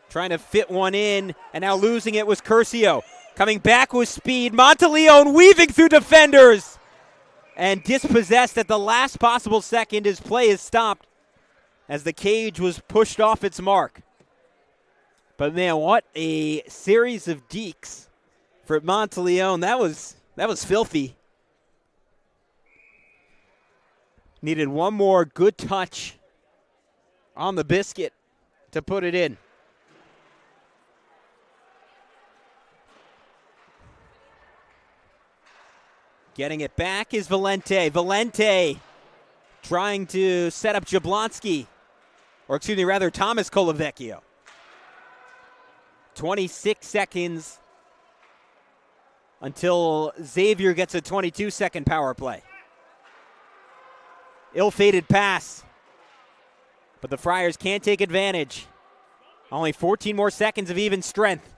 Trying to fit one in, and now losing it was Curcio. Coming back with speed. Monteleone weaving through defenders. And dispossessed at the last possible second. His play is stopped as the cage was pushed off its mark. But man, what a series of dekes for Monteleone. That was filthy. Needed one more good touch on the biscuit to put it in. Getting it back is Valente. Valente trying to set up Jablonski. Or Thomas Colavecchio. 26 seconds until Xavier gets a 22-second power play. Ill-fated pass. But the Friars can't take advantage. Only 14 more seconds of even strength.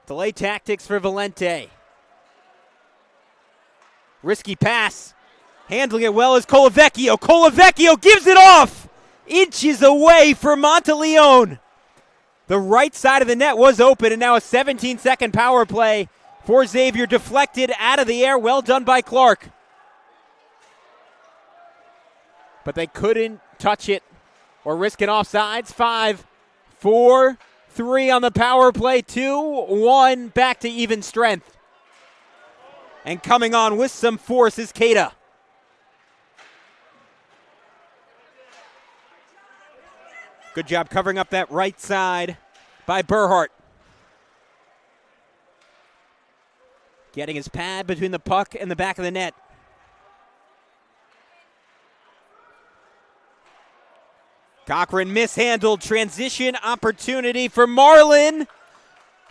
Delay tactics for Valente. Risky pass. Handling it well is Colavecchio. Colavecchio gives it off. Inches away for Monteleone. The right side of the net was open, and now a 17-second power play for Xavier. Deflected out of the air. Well done by Clark. But they couldn't touch it or risk an offsides. 5, 4, 3 on the power play. 2, 1 back to even strength. And coming on with some force is Keita. Good job covering up that right side by Burhart. Getting his pad between the puck and the back of the net. Cochran mishandled, transition opportunity for Marlin.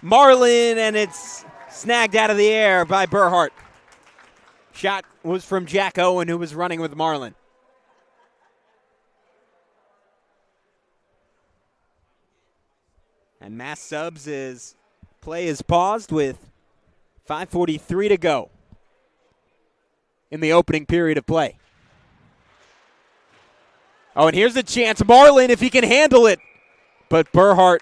And it's snagged out of the air by Burhart. Shot was from Jack Owen, who was running with Marlin. And mass subs is play is paused with 5:43 to go in the opening period of play. Oh, and here's a chance. Marlin, if he can handle it. But Burhart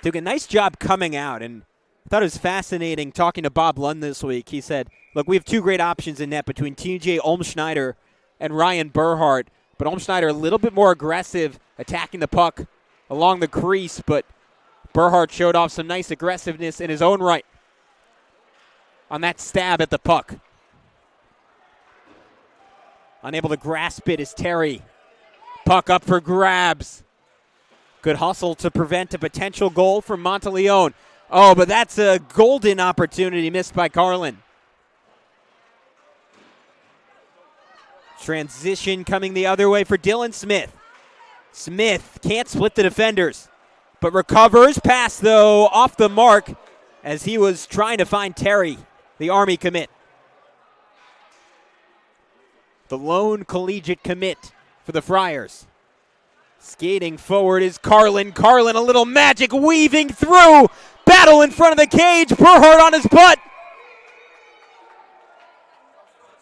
took a nice job coming out. And I thought it was fascinating talking to Bob Lund this week. He said, look, we have two great options in net between TJ Olmschneider and Ryan Burhart. But Olmschneider a little bit more aggressive, attacking the puck along the crease. But Burhart showed off some nice aggressiveness in his own right on that stab at the puck. Unable to grasp it is Terry. Puck up for grabs. Good hustle to prevent a potential goal from Monteleone. Oh, but that's a golden opportunity missed by Carlin. Transition coming the other way for Dylan Smith. Smith can't split the defenders, but recovers. Pass, though, off the mark as he was trying to find Terry, the Army commit. The lone collegiate commit for the Friars. Skating forward is Carlin. Carlin, a little magic weaving through. Battle in front of the cage. Burhart on his butt.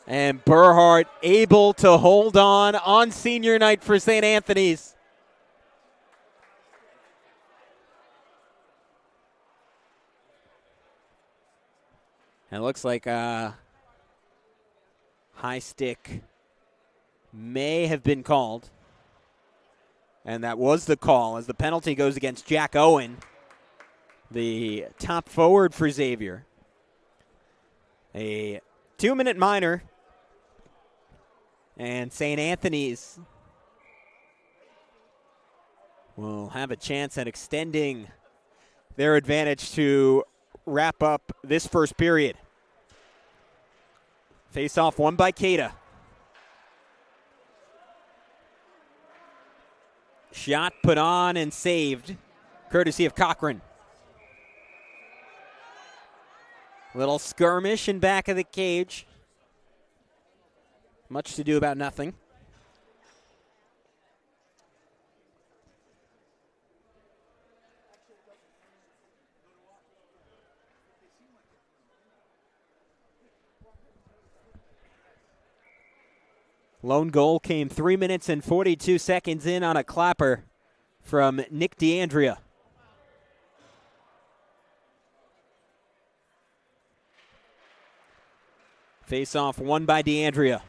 And Burhart able to hold on senior night for St. Anthony's. And it looks like high stick may have been called. And that was the call as the penalty goes against Jack Owen, the top forward for Xavier. A 2-minute minor. And St. Anthony's will have a chance at extending their advantage to wrap up this first period. Face-off won by Keita. Shot put on and saved, courtesy of Cochran. Little skirmish in back of the cage. Much to do about nothing. Lone goal came 3 minutes and 42 seconds in on a clapper from Nick DeAndrea. Face-off won by DeAndrea.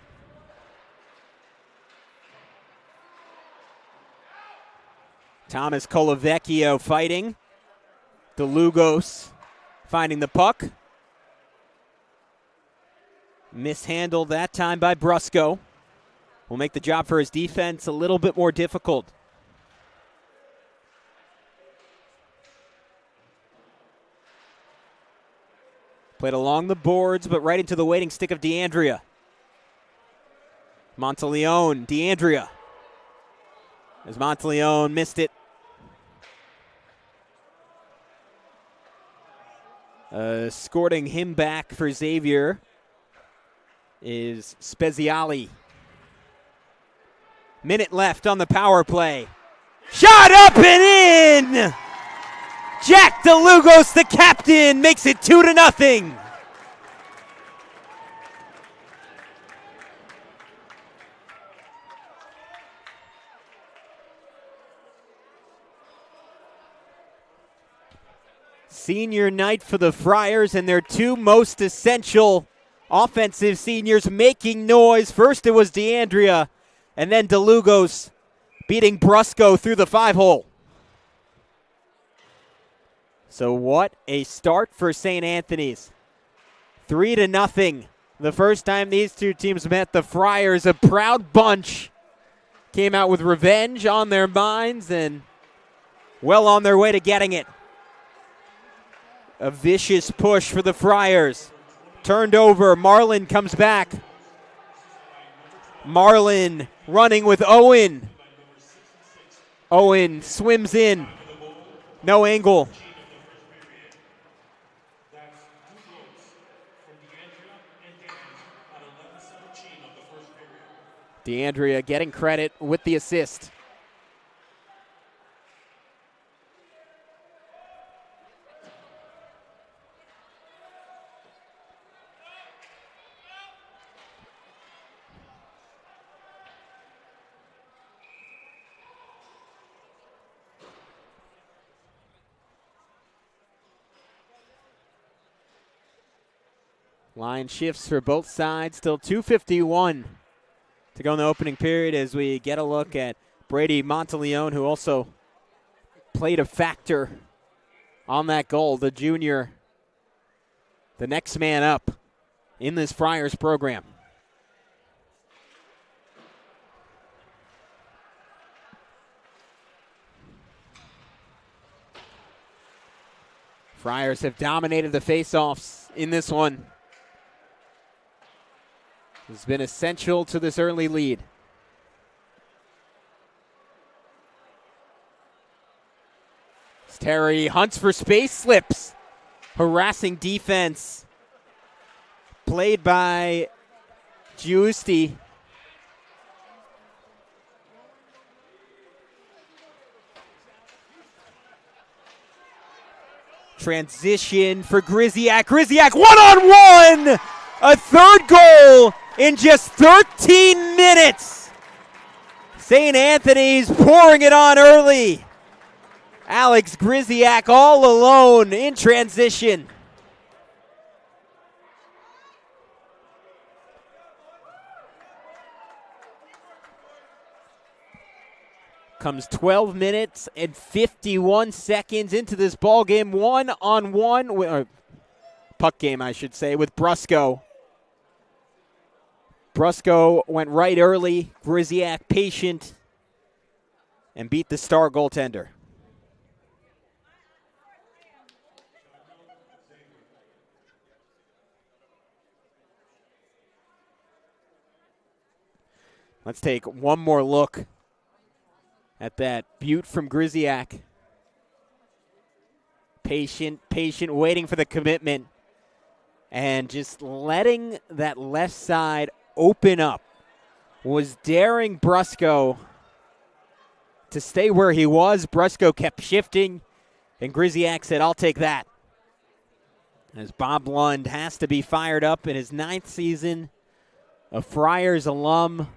Thomas Colavecchio fighting. DeLugos finding the puck. Mishandled that time by Brusco. Will make the job for his defense a little bit more difficult. Played along the boards, but right into the waiting stick of DeAndrea. Monteleone, DeAndrea. As Monteleone missed it. Escorting him back for Xavier is Speziali. Minute left on the power play. Shot up and in! Jack DeLugos, the captain, makes it 2-0. Senior night for the Friars and their two most essential offensive seniors making noise. First it was DeAndrea, and then DeLugos beating Brusco through the 5-hole. So what a start for St. Anthony's. 3-0. The first time these two teams met, the Friars, a proud bunch, came out with revenge on their minds and well on their way to getting it. A vicious push for the Friars. Turned over. Marlin comes back. Marlin running with Owen. Owen swims in. No angle. DeAndrea getting credit with the assist. Line shifts for both sides. Still 2:51 to go in the opening period as we get a look at Brady Monteleone, who also played a factor on that goal. The junior, the next man up in this Friars program. Friars have dominated the faceoffs in this one. Has been essential to this early lead. Terry hunts for space, slips. Harassing defense. Played by Giusti. Transition for Griziak. Griziak one-on-one! A third goal in just 13 minutes. St. Anthony's pouring it on early. Alex Griziak all alone in transition. Comes 12 minutes and 51 seconds into this ball game. One-on-one, or puck game, I should say, with Brusco. Brusco went right early. Griziak patient and beat the star goaltender. Let's take one more look at that beaut from Griziak. Patient, waiting for the commitment. And just letting that left side open up. Was daring Brusco to stay where he was. Brusco kept shifting, and Griziak said, I'll take that. As Bob Lund has to be fired up in his 9th season, a Friars alum,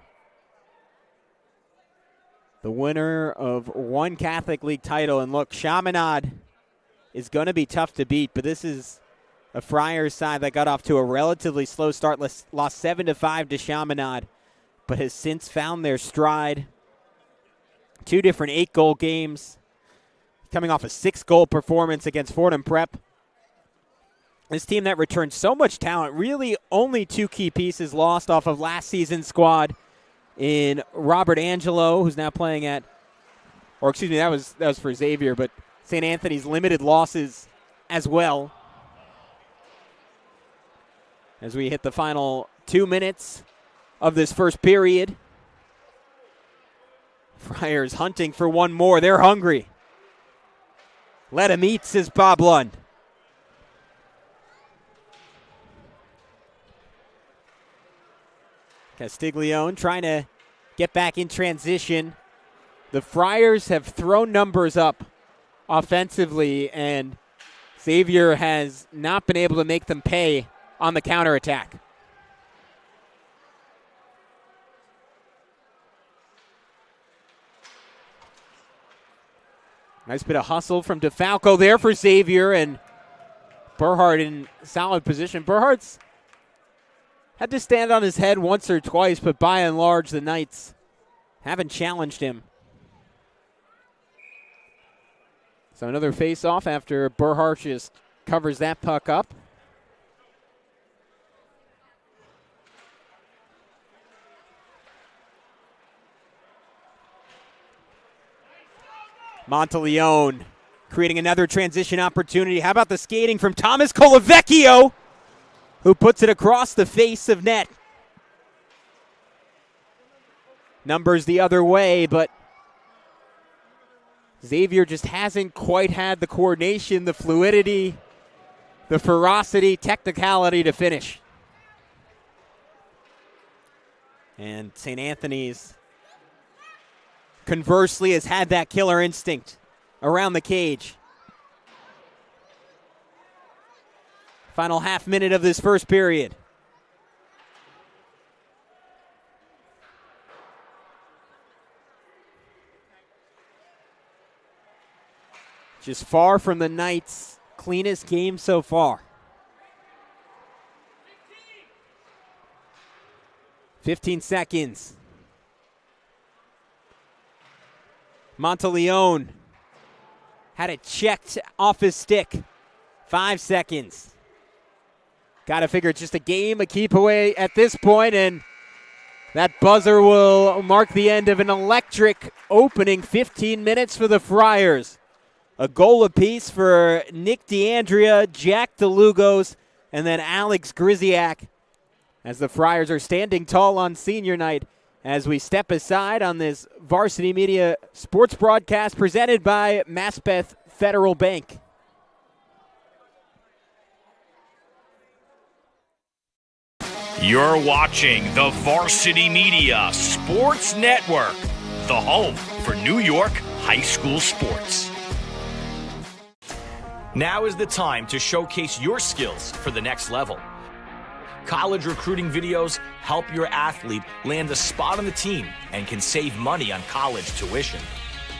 the winner of one Catholic League title. And look, Chaminade is going to be tough to beat, but this is a Friars side that got off to a relatively slow start, lost 7-5 to Chaminade, but has since found their stride. 2 different 8-goal games, coming off a 6-goal performance against Fordham Prep. This team that returned so much talent, really only 2 key pieces lost off of last season's squad in Robert Angelo, who's now playing at, or excuse me, that was for Xavier, but St. Anthony's limited losses as well. As we hit the final 2 minutes of this first period. Friars hunting for one more. They're hungry. Let them eat, says Bob Lund. Castiglione trying to get back in transition. The Friars have thrown numbers up offensively, and Xavier has not been able to make them pay on the counterattack. Nice bit of hustle from DeFalco there for Xavier, and Burhart in solid position. Burhart's had to stand on his head once or twice, but by and large the Knights haven't challenged him. So another face-off after Burhart just covers that puck up. Monteleone creating another transition opportunity. How about the skating from Thomas Colavecchio, who puts it across the face of net. Numbers the other way, but Xavier just hasn't quite had the coordination, the fluidity, the ferocity, technicality to finish. And St. Anthony's, conversely, has had that killer instinct around the cage. Final half minute of this first period. Just far from the Knights' cleanest game so far. 15 seconds. Monteleone had it checked off his stick. 5 seconds. Got to figure it's just a game, a keep away at this point, and that buzzer will mark the end of an electric opening 15 minutes for the Friars. A goal apiece for Nick DeAndrea, Jack DeLugos, and then Alex Griziak, as the Friars are standing tall on senior night as we step aside on this Varsity Media sports broadcast presented by Maspeth Federal Bank. You're watching the Varsity Media Sports Network, the home for New York high school sports. Now is the time to showcase your skills for the next level. College recruiting videos help your athlete land a spot on the team and can save money on college tuition.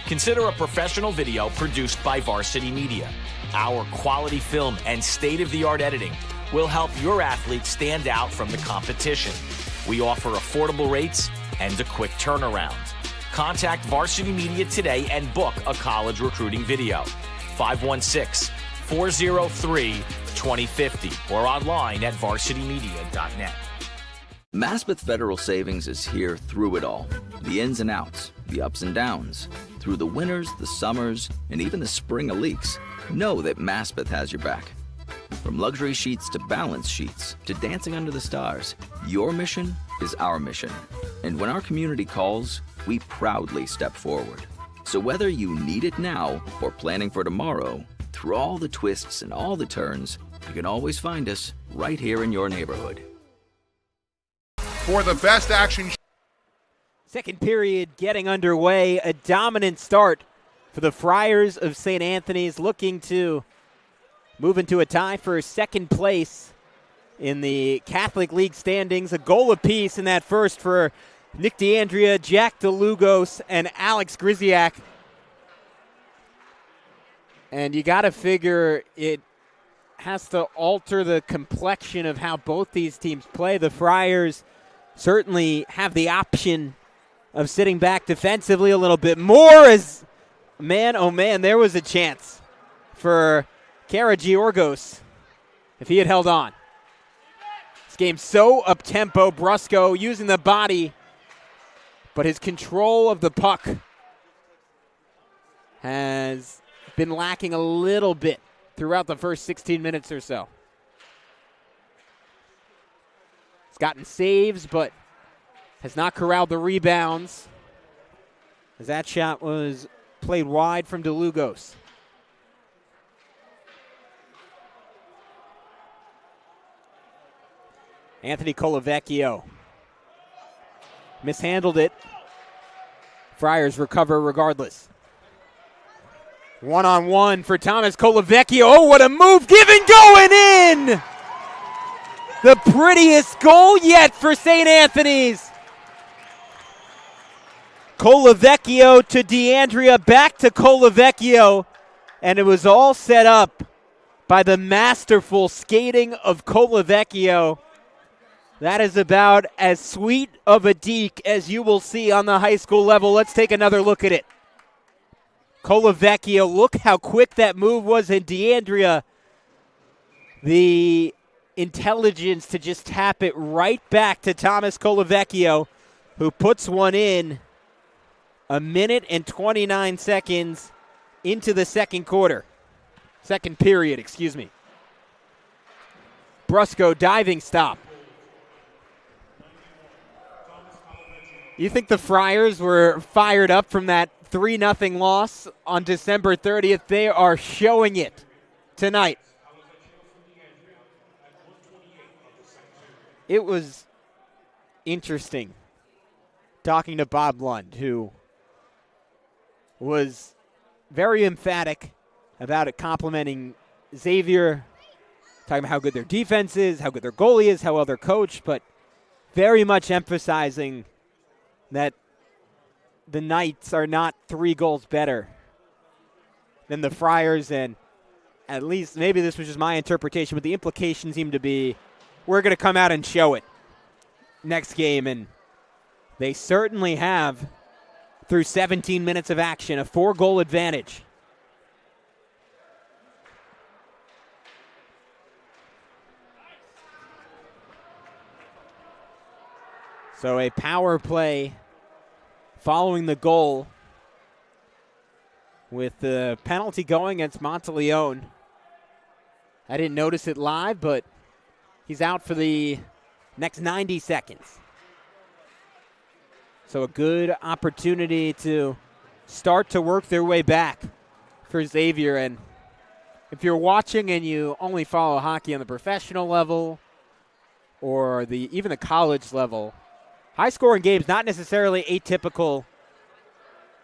Consider a professional video produced by Varsity Media. Our quality film and state-of-the-art editing will help your athlete stand out from the competition. We offer affordable rates and a quick turnaround. Contact Varsity Media today and book a college recruiting video. 516-403-2050 or online at varsitymedia.net. Maspeth Federal Savings is here through it all. The ins and outs, the ups and downs. Through the winters, the summers, and even the spring of leaks. Know that Maspeth has your back. From luxury sheets to balance sheets to dancing under the stars, your mission is our mission. And when our community calls, we proudly step forward. So whether you need it now or planning for tomorrow, through all the twists and all the turns, you can always find us right here in your neighborhood. For the best action. Second period getting underway. A dominant start for the Friars of St. Anthony's, looking to move into a tie for second place in the Catholic League standings. A goal apiece in that first for Nick DeAndrea, Jack DeLugos, and Alex Griziak. And you got to figure it has to alter the complexion of how both these teams play. The Friars certainly have the option of sitting back defensively a little bit more, as, man, oh man, there was a chance for Karagiorgos if he had held on. This game's so up-tempo. Brusco using the body, but his control of the puck has been lacking a little bit throughout the first 16 minutes or so. He's gotten saves, but has not corralled the rebounds, as that shot was played wide from DeLugos. Anthony Colavecchio mishandled it. Friars recover regardless. One-on-one for Thomas Colavecchio. Oh, what a move. Given going in. The prettiest goal yet for St. Anthony's. Colavecchio to DeAndrea, back to Colavecchio. And it was all set up by the masterful skating of Colavecchio. That is about as sweet of a deke as you will see on the high school level. Let's take another look at it. Colavecchio, look how quick that move was, and DeAndrea, the intelligence to just tap it right back to Thomas Colavecchio, who puts one in. 1 minute and 29 seconds into the second period, excuse me. Brusco diving stop. You think the Friars were fired up from that 3-0 loss on December 30th? They are showing it tonight. It was interesting talking to Bob Lund, who was very emphatic about it, complimenting Xavier, talking about how good their defense is, how good their goalie is, how well they're coached, but very much emphasizing that the Knights are not 3 goals better than the Friars, and at least maybe this was just my interpretation, but the implication seemed to be we're going to come out and show it next game, and they certainly have through 17 minutes of action, a 4-goal advantage. So a power play following the goal with the penalty going against Monteleone. I didn't notice it live, but he's out for the next 90 seconds. So a good opportunity to start to work their way back for Xavier. And if you're watching and you only follow hockey on the professional level or even the college level, high-scoring games, not necessarily atypical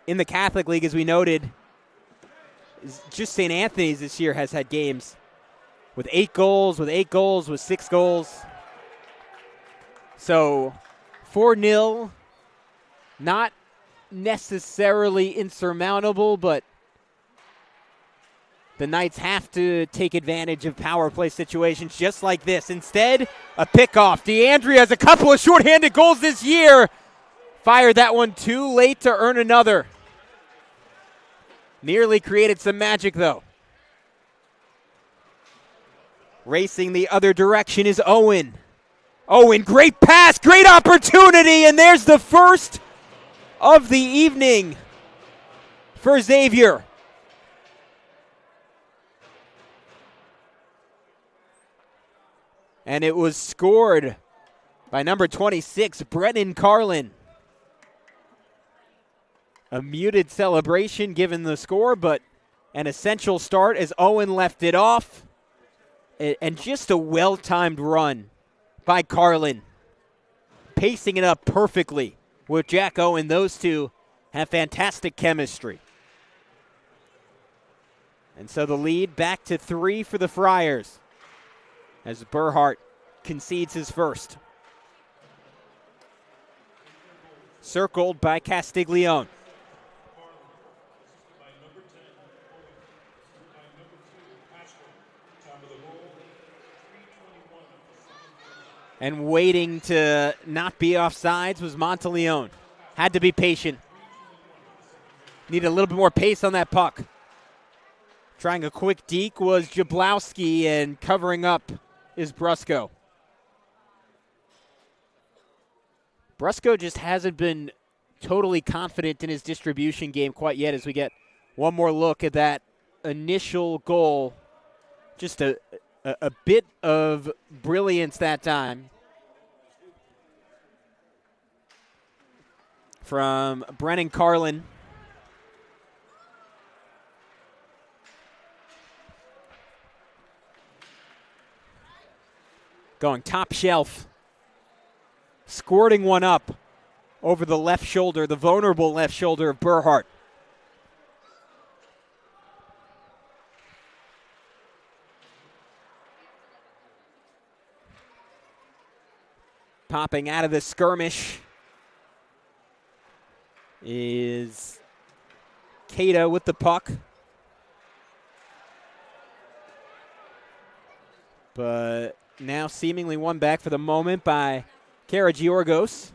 in the Catholic League, as we noted. Just St. Anthony's this year has had games with 8 goals, with 6 goals. So 4-0, not necessarily insurmountable, but the Knights have to take advantage of power play situations just like this. Instead, a pickoff. DeAndrea has a couple of shorthanded goals this year. Fired that one too late to earn another. Nearly created some magic, though. Racing the other direction is Owen. Owen, great pass, great opportunity, and there's the first of the evening for Xavier. And it was scored by number 26, Brennan Carlin. A muted celebration given the score, but an essential start as Owen left it off. And just a well-timed run by Carlin. Pacing it up perfectly with Jack Owen. Those two have fantastic chemistry. And so the lead back to 3 for the Friars, as Burhart concedes his first. Circled by Castiglione. And waiting to not be offsides was Monteleone. Had to be patient. Needed a little bit more pace on that puck. Trying a quick deke was Jablowski, and covering up is Brusco. Brusco just hasn't been totally confident in his distribution game quite yet, as we get one more look at that initial goal. Just a bit of brilliance that time from Brennan Carlin. Going top shelf. Squirting one up over the left shoulder, the vulnerable left shoulder of Burhart. Popping out of the skirmish is Keita with the puck. But now seemingly won back for the moment by Karagiorgos.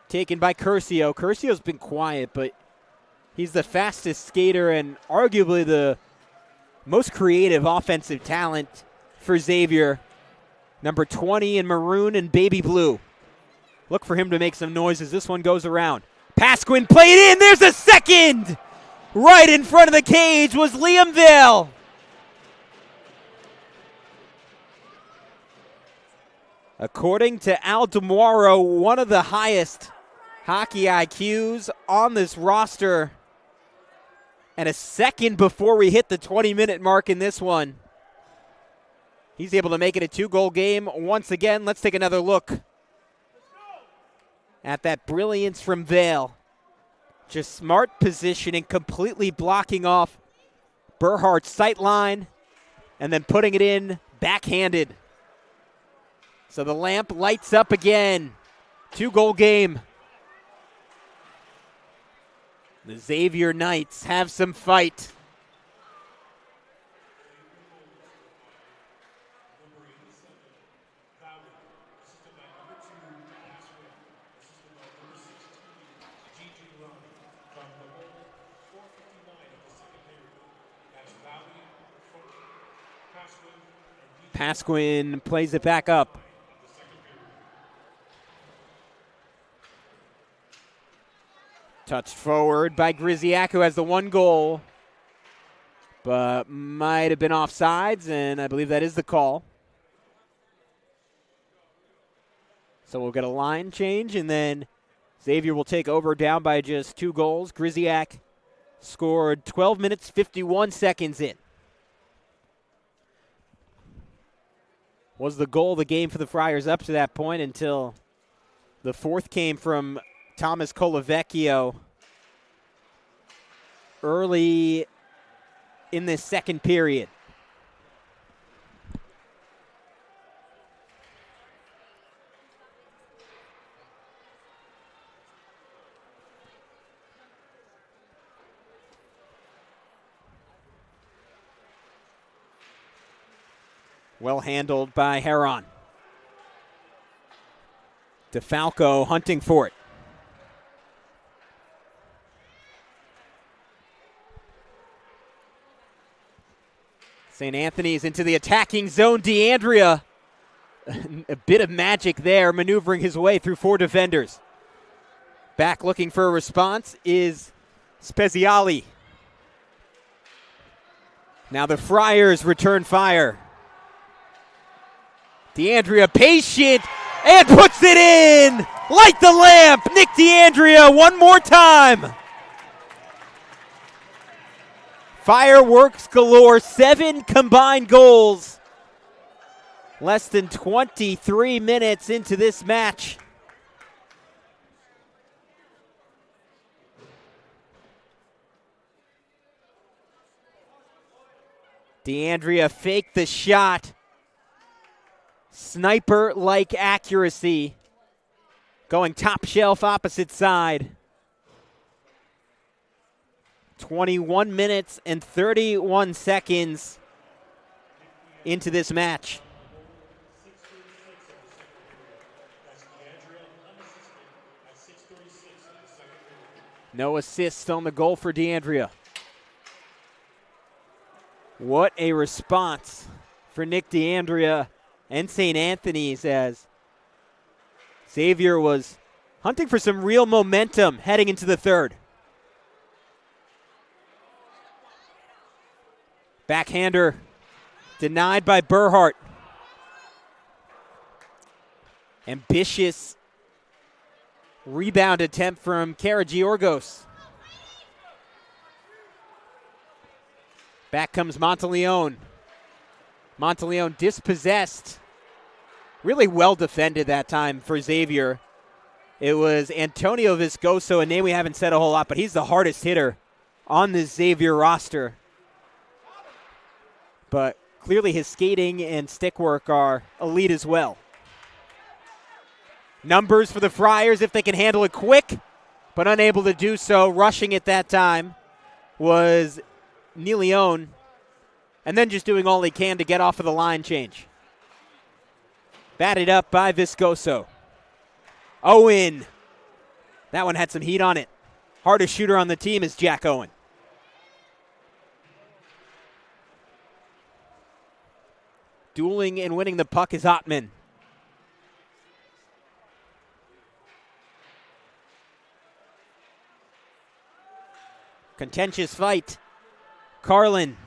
Taken by Curcio. Curcio's been quiet, but he's the fastest skater and arguably the most creative offensive talent for Xavier. Number 20 in maroon and baby blue. Look for him to make some noise as this one goes around. Pasquin played in. There's a second. right in front of the cage was Liam Vale. According to Al DeMauro, one of the highest hockey IQs on this roster. And a second before we hit the 20-minute mark in this one. He's able to make it a 2-goal game once again. Let's take another look at that brilliance from Vale. Just smart positioning, completely blocking off Berhardt's sight line, and then putting it in backhanded. So the lamp lights up again. 2-goal game. The Xavier Knights have some fight. Pasquin plays it back up. Touched forward by Griziak, who has the 1 goal, but might have been offsides, and I believe that is the call. So we'll get a line change, and then Xavier will take over down by just 2 goals. Griziak scored 12 minutes, 51 seconds in. Was the goal of the game for the Friars up to that point until the 4th came from Thomas Colavecchio early in this second period. Well handled by Heron. DeFalco hunting for it. St. Anthony's into the attacking zone. D'Andrea, a bit of magic there, maneuvering his way through 4 defenders. Back looking for a response is Speziali. Now the Friars return fire. D'Andrea patient and puts it in. Light the lamp. Nick D'Andrea one more time. Fireworks galore. 7 combined goals. Less than 23 minutes into this match. D'Andrea faked the shot. Sniper-like accuracy. Going top shelf opposite side. 21 minutes and 31 seconds into this match. No assists on the goal for D'Andrea. What a response for Nick D'Andrea and St. Anthony's, as Xavier was hunting for some real momentum heading into the third. Backhander denied by Berhardt. Ambitious rebound attempt from Karagiorgos. Back comes Monteleone. Monteleone dispossessed. Really well defended that time for Xavier. It was Antonio Viscoso, a name we haven't said a whole lot, but he's the hardest hitter on this Xavier roster. But clearly his skating and stick work are elite as well. Numbers for the Friars if they can handle it quick, but unable to do so. Rushing it that time was Neleon, and then just doing all he can to get off of the line change. Batted up by Viscoso. Owen. That one had some heat on it. Hardest shooter on the team is Jack Owen. Dueling and winning the puck is Ottman. Contentious fight. Carlin.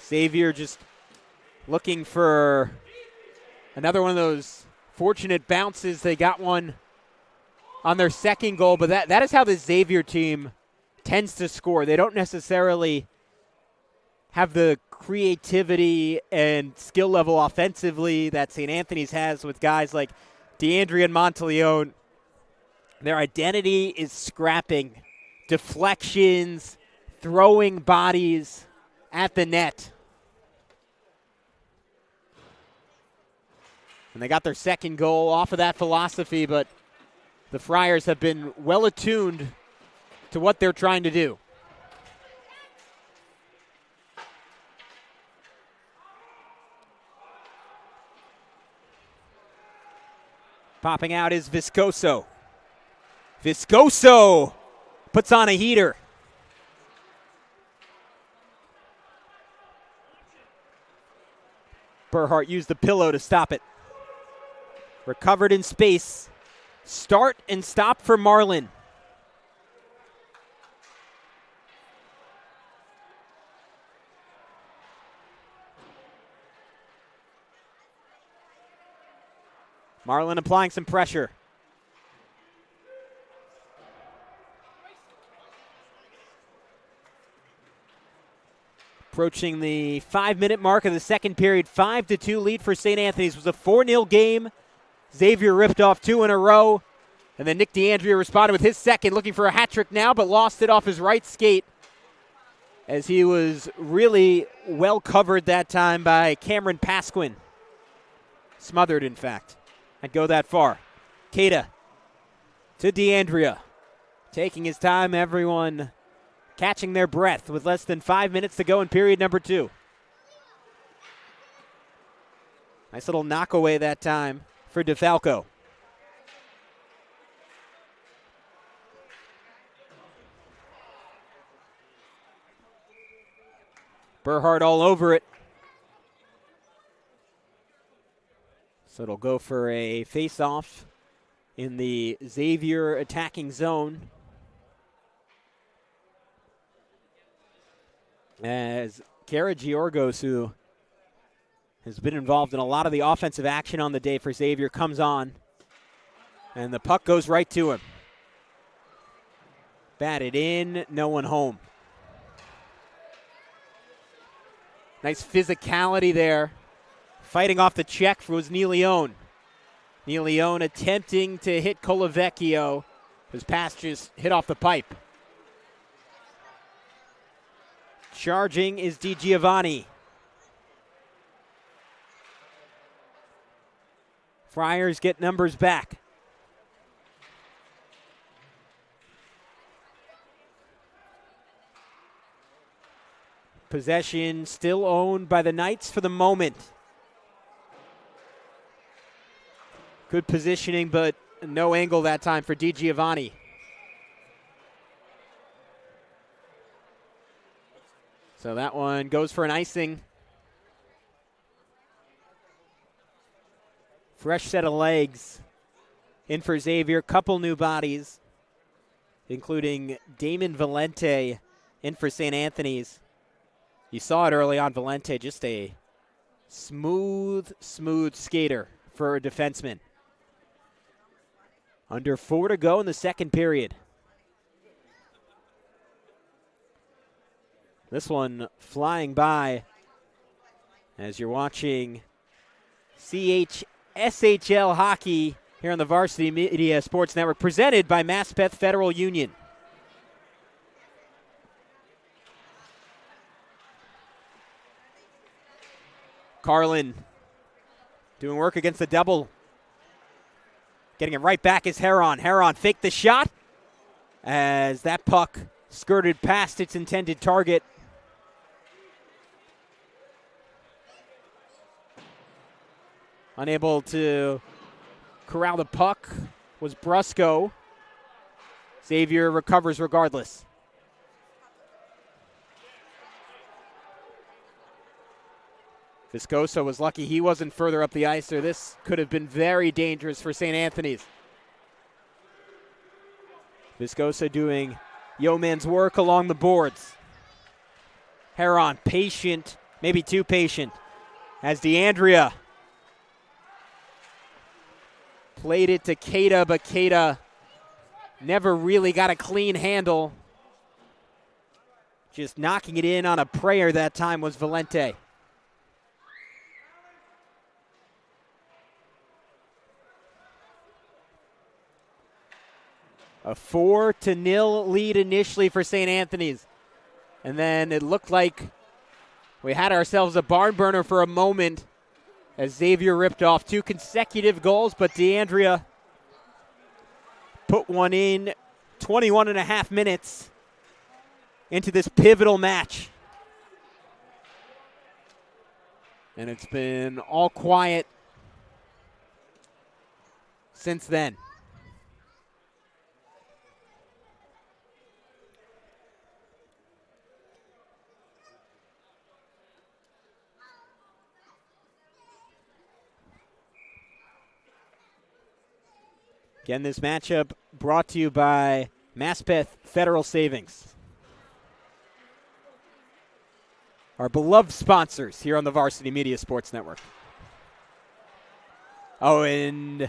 Xavier just looking for another one of those fortunate bounces. They got one on their second goal, but that is how the Xavier team tends to score. They don't necessarily have the creativity and skill level offensively that St. Anthony's has with guys like DeAndre and Monteleone. Their identity is scrapping, deflections, throwing bodies at the net. And they got their second goal off of that philosophy, but the Friars have been well attuned to what they're trying to do. Popping out is Viscoso. Viscoso puts on a heater. Burhart used the pillow to stop it. Recovered in space. Start and stop for Marlin. Marlin applying some pressure. Approaching the 5-minute mark of the second period. 5-2 lead for St. Anthony's. It was a 4-0 game. Xavier ripped off 2 in a row. And then Nick DeAndrea responded with his second, looking for a hat trick now, but lost it off his right skate as he was really well covered that time by Cameron Pasquin. Smothered, in fact. I'd go that far. Keita to DeAndrea. Taking his time, everyone catching their breath with less than 5 minutes to go in period number 2. Nice little knockaway that time for DeFalco. Burhart all over it. So it'll go for a face-off in the Xavier attacking zone. As Kara Georgos, who has been involved in a lot of the offensive action on the day for Xavier, comes on. And the puck goes right to him. Batted in, no one home. Nice physicality there. Fighting off the check was Neil Leone. Neil Leone attempting to hit Colavecchio. His pass just hit off the pipe. Charging is Di Giovanni. Friars get numbers back. Possession still owned by the Knights for the moment. Good positioning, but no angle that time for Di Giovanni. So that one goes for an icing. Fresh set of legs in for Xavier. Couple new bodies, including Damon Valente in for St. Anthony's. You saw it early on, Valente, just a smooth skater for a defenseman. Under 4 to go in the second period. This one flying by as you're watching CHSHL hockey here on the Varsity Media Sports Network, presented by Maspeth Federal Union. Carlin doing work against the double. Getting it right back is Heron. Heron faked the shot as that puck skirted past its intended target. Unable to corral the puck was Brusco. Xavier recovers regardless. Viscoso was lucky he wasn't further up the ice, or this could have been very dangerous for St. Anthony's. Viscosa doing yeoman's work along the boards. Heron patient, maybe too patient, as DeAndrea played it to Keita, but Keita never really got a clean handle. Just knocking it in on a prayer that time was Valente. A 4-0 lead initially for St. Anthony's. And then it looked like we had ourselves a barn burner for a moment as Xavier ripped off 2 consecutive goals, but DeAndrea put one in 21 and a half minutes into this pivotal match. And it's been all quiet since then. Again, this matchup brought to you by Maspeth Federal Savings, our beloved sponsors here on the Varsity Media Sports Network. Oh, and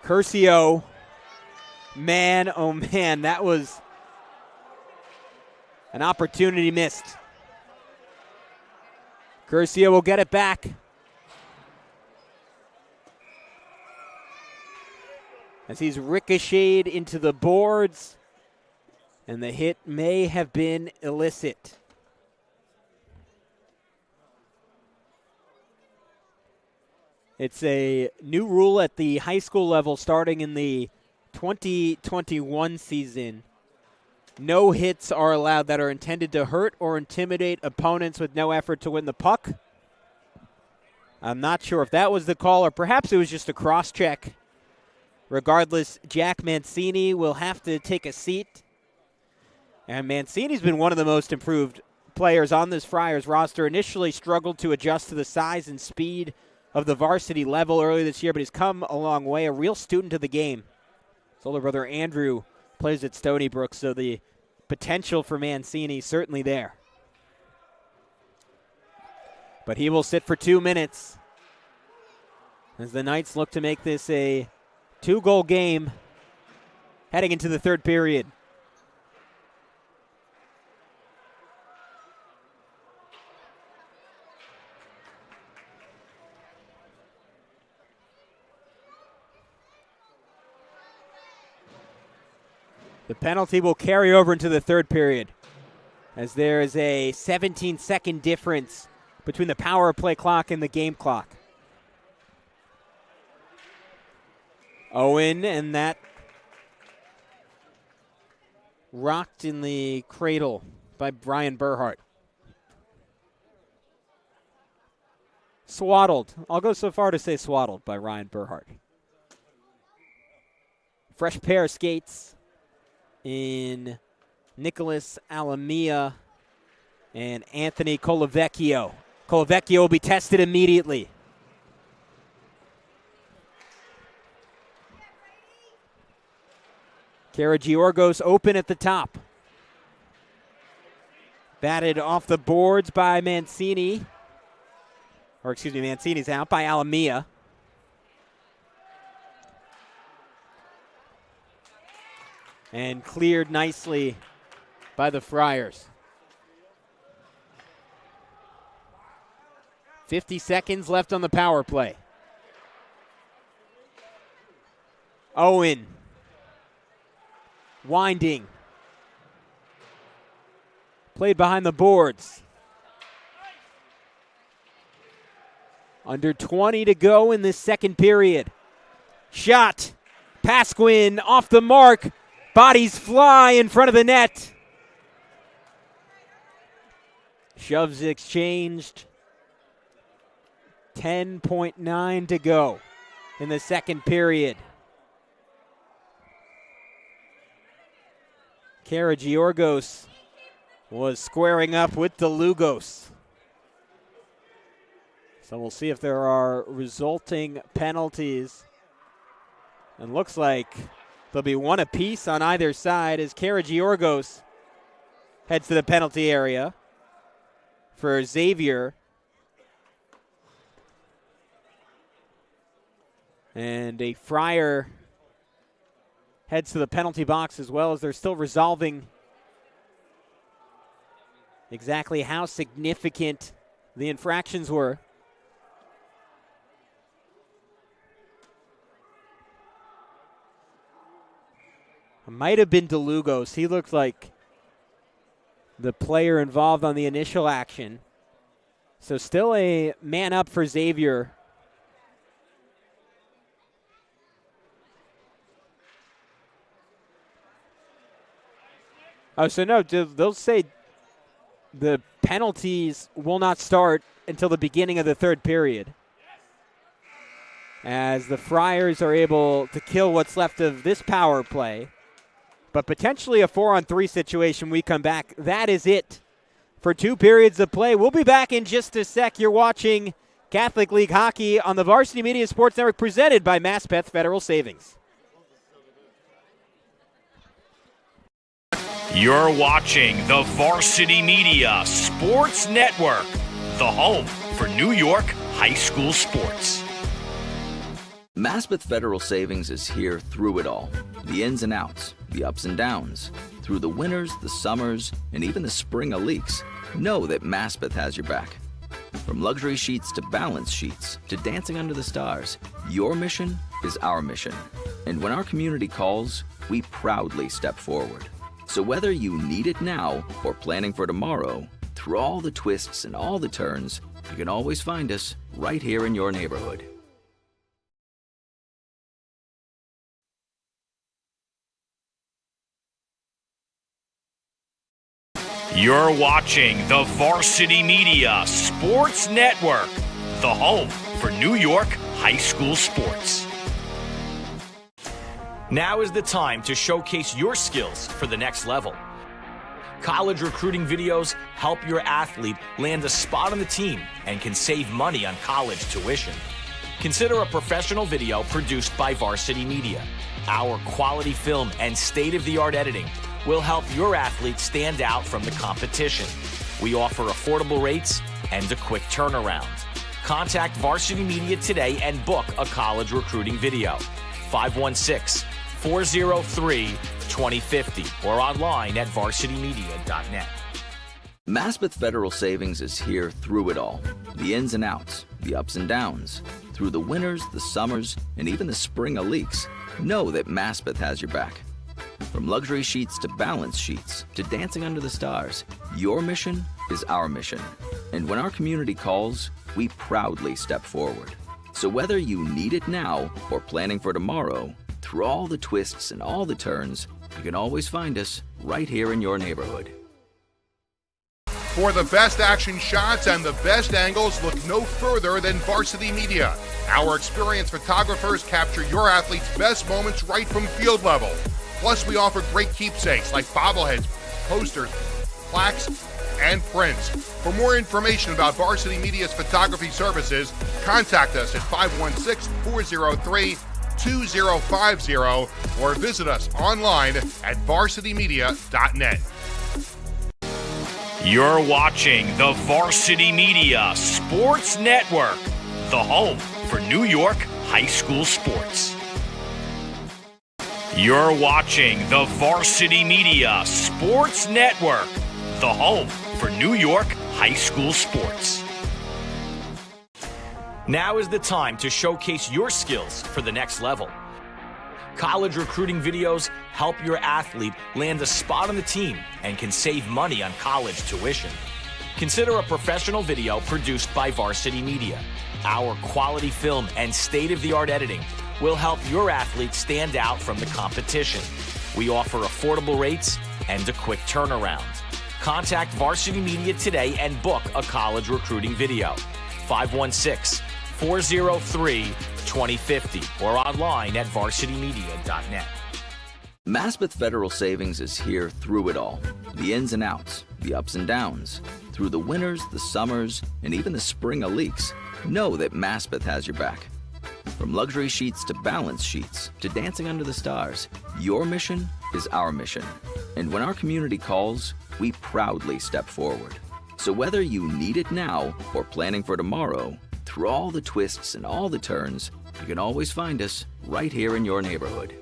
Curcio, man, oh man, that was an opportunity missed. Curcio will get it back. As he's ricocheted into the boards, and the hit may have been illicit. It's a new rule at the high school level starting in the 2021 season. No hits are allowed that are intended to hurt or intimidate opponents with no effort to win the puck. I'm not sure if that was the call or perhaps it was just a cross-check. Regardless, Jack Mancini will have to take a seat. And Mancini's been one of the most improved players on this Friars roster. Initially struggled to adjust to the size and speed of the varsity level earlier this year, but he's come a long way, a real student of the game. His older brother Andrew plays at Stony Brook, so the potential for Mancini certainly there. But he will sit for 2 minutes as the Knights look to make this a 2-goal game heading into the third period. The penalty will carry over into the third period as there is a 17-second difference between the power play clock and the game clock. Owen, and that rocked in the cradle by Brian Burhart. Swaddled. I'll go so far to say swaddled by Ryan Burhart. Fresh pair of skates in Nicholas Alamia and Anthony Colavecchio. Colavecchio will be tested immediately. Karagiorgos open at the top. Batted off the boards by Mancini. Or excuse me, Mancini's out by Alamia. And cleared nicely by the Friars. 50 seconds left on the power play. Owen. Winding. Played behind the boards. Under 20 to go in this second period. Shot. Pasquin off the mark. Bodies fly in front of the net. Shoves exchanged. 10.9 to go in the second period. Karagiorgos was squaring up with DeLugos. So we'll see if there are resulting penalties. And looks like There'll be one apiece on either side as Karagiorgos heads to the penalty area for Xavier. And a Friar heads to the penalty box as well, as they're still resolving exactly how significant the infractions were. It might have been DeLugos. He looked like the player involved on the initial action. So still a man up for Xavier. Oh, so no, they'll say the penalties will not start until the beginning of the third period, as the Friars are able to kill what's left of this power play. But potentially a 4-on-3 situation. We come back. That is it for 2 periods of play. We'll be back in just a sec. You're watching Catholic League Hockey on the Varsity Media Sports Network, presented by Maspeth Federal Savings. You're watching the Varsity Media Sports Network, the home for New York high school sports. Maspeth Federal Savings is here through it all. The ins and outs, the ups and downs. Through the winters, the summers, and even the spring of leaks. Know that Maspeth has your back. From luxury sheets to balance sheets to dancing under the stars, your mission is our mission. And when our community calls, we proudly step forward. So whether you need it now or planning for tomorrow, through all the twists and all the turns, you can always find us right here in your neighborhood. You're watching the Varsity Media Sports Network, the home for New York high school sports. Now is the time to showcase your skills for the next level. College recruiting videos help your athlete land a spot on the team and can save money on college tuition. Consider a professional video produced by Varsity Media. Our quality film and state-of-the-art editing will help your athlete stand out from the competition. We offer affordable rates and a quick turnaround. Contact Varsity Media today and book a college recruiting video. 516-403-2050 or online at varsitymedia.net. Maspeth Federal Savings is here through it all. The ins and outs, the ups and downs. Through the winters, the summers, and even the spring of leaks. Know that Maspeth has your back. From luxury sheets to balance sheets to dancing under the stars, your mission is our mission. And when our community calls, we proudly step forward. So whether you need it now or planning for tomorrow, through all the twists and all the turns, you can always find us right here in your neighborhood. For the best action shots and the best angles, look no further than Varsity Media. Our experienced photographers capture your athletes' best moments right from field level. Plus, we offer great keepsakes like bobbleheads, posters, plaques, and prints. For more information about Varsity Media's photography services, contact us at 516-403-2050 or visit us online at varsitymedia.net. You're watching the Varsity Media Sports Network, the home for New York high school sports. You're watching the Varsity Media Sports Network, the home for New York high school sports. Now is the time to showcase your skills for the next level. College recruiting videos help your athlete land a spot on the team and can save money on college tuition. Consider a professional video produced by Varsity Media. Our quality film and state-of-the-art editing will help your athlete stand out from the competition. We offer affordable rates and a quick turnaround. Contact Varsity Media today and book a college recruiting video. 516-403-2050 or online at varsitymedia.net. Maspeth Federal Savings is here through it all. The ins and outs, the ups and downs. Through the winters, the summers, and even the spring of leaks. Know that Maspeth has your back. From luxury sheets to balance sheets to dancing under the stars, your mission is our mission. And when our community calls, we proudly step forward. So whether you need it now or planning for tomorrow, through all the twists and all the turns, you can always find us right here in your neighborhood.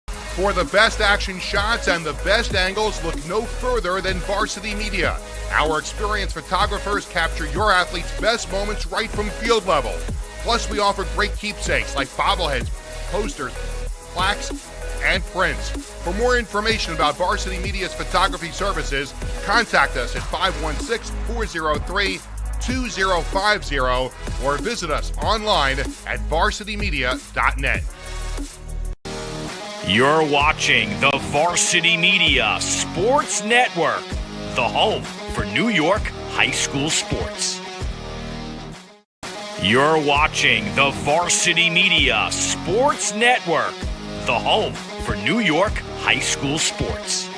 For the best action shots and the best angles, look no further than Varsity Media. Our experienced photographers capture your athletes' best moments right from field level. Plus, we offer great keepsakes like bobbleheads, posters, plaques, and prints. For more information about Varsity Media's photography services, contact us at 516-403-2050 or visit us online at varsitymedia.net. You're watching the Varsity Media Sports Network, the home for New York high school sports. You're watching the Varsity Media Sports Network, the home for New York high school sports.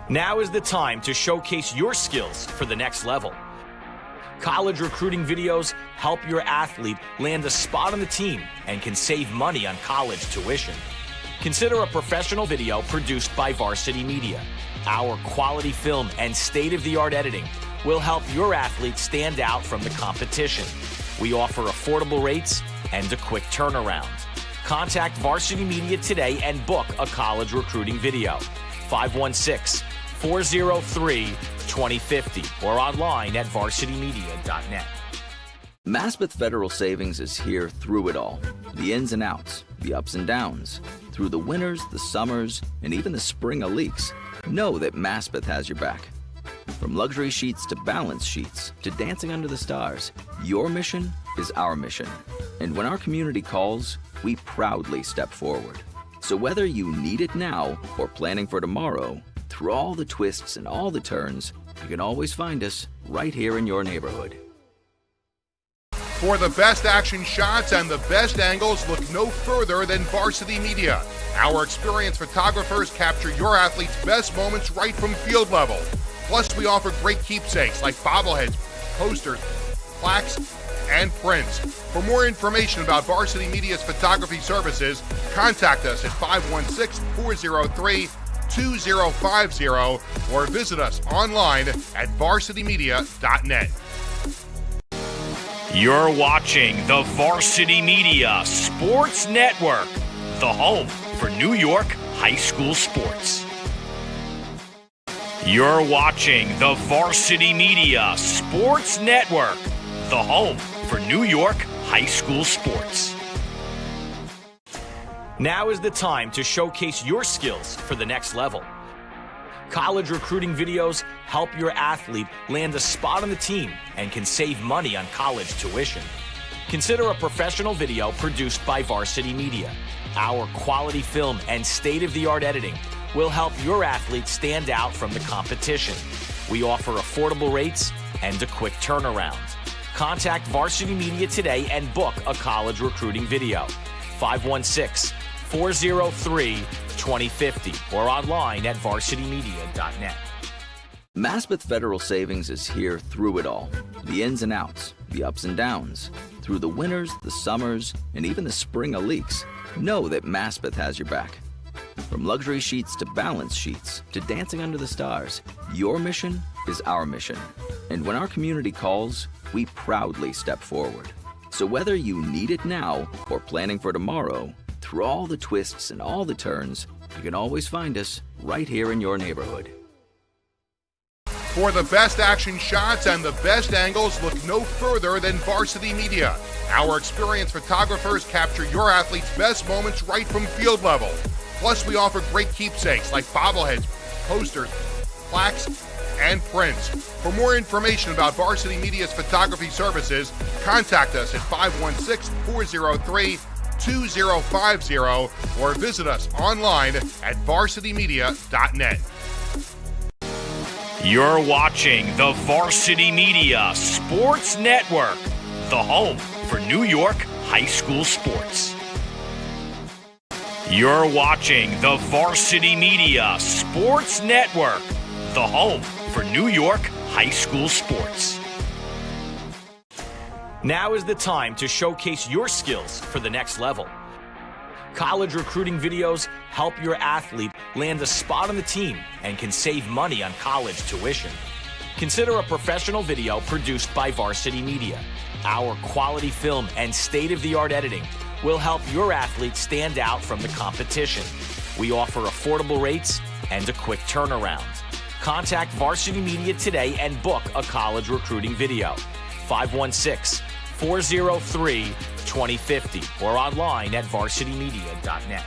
Now is the time to showcase your skills for the next level. College recruiting videos help your athlete land a spot on the team and can save money on college tuition. Consider a professional video produced by Varsity Media. Our quality film and state-of-the-art editing will help your athlete stand out from the competition. We offer affordable rates and a quick turnaround. Contact Varsity Media today and book a college recruiting video. 516-403-2050 or online at varsitymedia.net. Maspeth Federal Savings is here through it all. The ins and outs, the ups and downs. Through the winters, the summers, and even the spring of leaks. Know that Maspeth has your back. From luxury sheets to balance sheets to dancing under the stars, your mission is our mission. And when our community calls, we proudly step forward. So whether you need it now or planning for tomorrow, through all the twists and all the turns, you can always find us right here in your neighborhood. For the best action shots and the best angles, look no further than Varsity Media. Our experienced photographers capture your athletes' best moments right from field level. Plus, we offer great keepsakes like bobbleheads, posters, plaques, and prints. For more information about Varsity Media's photography services, contact us at 516-403-2050 or visit us online at varsitymedia.net. You're watching the Varsity Media Sports Network, the home for New York high school sports. You're watching the Varsity Media Sports Network, the home for New York high school sports. Now is the time to showcase your skills for the next level. College recruiting videos help your athlete land a spot on the team and can save money on college tuition. Consider a professional video produced by Varsity Media. Our quality film and state-of-the-art editing will help your athlete stand out from the competition. We offer affordable rates and a quick turnaround. Contact Varsity Media today and book a college recruiting video. 516-403-2050 or online at varsitymedia.net. Maspeth Federal Savings is here through it all. The ins and outs, the ups and downs. Through the winters, the summers, and even the spring of leaks. Know that Maspeth has your back. From luxury sheets to balance sheets to dancing under the stars, your mission is our mission. And when our community calls, we proudly step forward. So whether you need it now or planning for tomorrow, through all the twists and all the turns, you can always find us right here in your neighborhood. For the best action shots and the best angles, look no further than Varsity Media. Our experienced photographers capture your athletes' best moments right from field level. Plus, we offer great keepsakes like bobbleheads, posters, plaques, and prints. For more information about Varsity Media's photography services, contact us at 516-403-2050 or visit us online at varsitymedia.net. You're watching the Varsity Media Sports Network, the home for New York high school sports. You're watching the Varsity Media Sports Network, the home for New York high school sports. Now is the time to showcase your skills for the next level. College recruiting videos help your athlete land a spot on the team and can save money on college tuition. Consider a professional video produced by Varsity Media. Our quality film and state-of-the-art editing will help your athlete stand out from the competition. We offer affordable rates and a quick turnaround. Contact Varsity Media today and book a college recruiting video. 516-403-2050 or online at varsitymedia.net.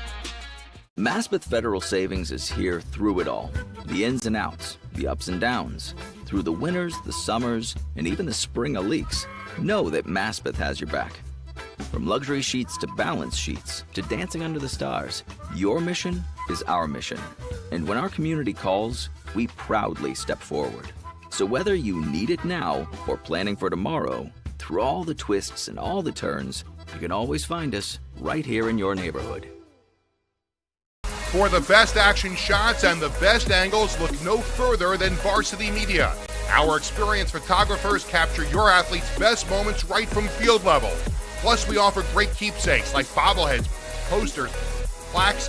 Maspeth Federal Savings is here through it all. The ins and outs, the ups and downs. Through the winters, the summers, and even the spring of leaks. Know that Maspeth has your back. From luxury sheets to balance sheets to dancing under the stars, your mission is our mission. And when our community calls, we proudly step forward. So whether you need it now or planning for tomorrow, through all the twists and all the turns, you can always find us right here in your neighborhood. For the best action shots and the best angles, look no further than Varsity Media. Our experienced photographers capture your athletes' best moments right from field level. Plus, we offer great keepsakes like bobbleheads, posters, plaques,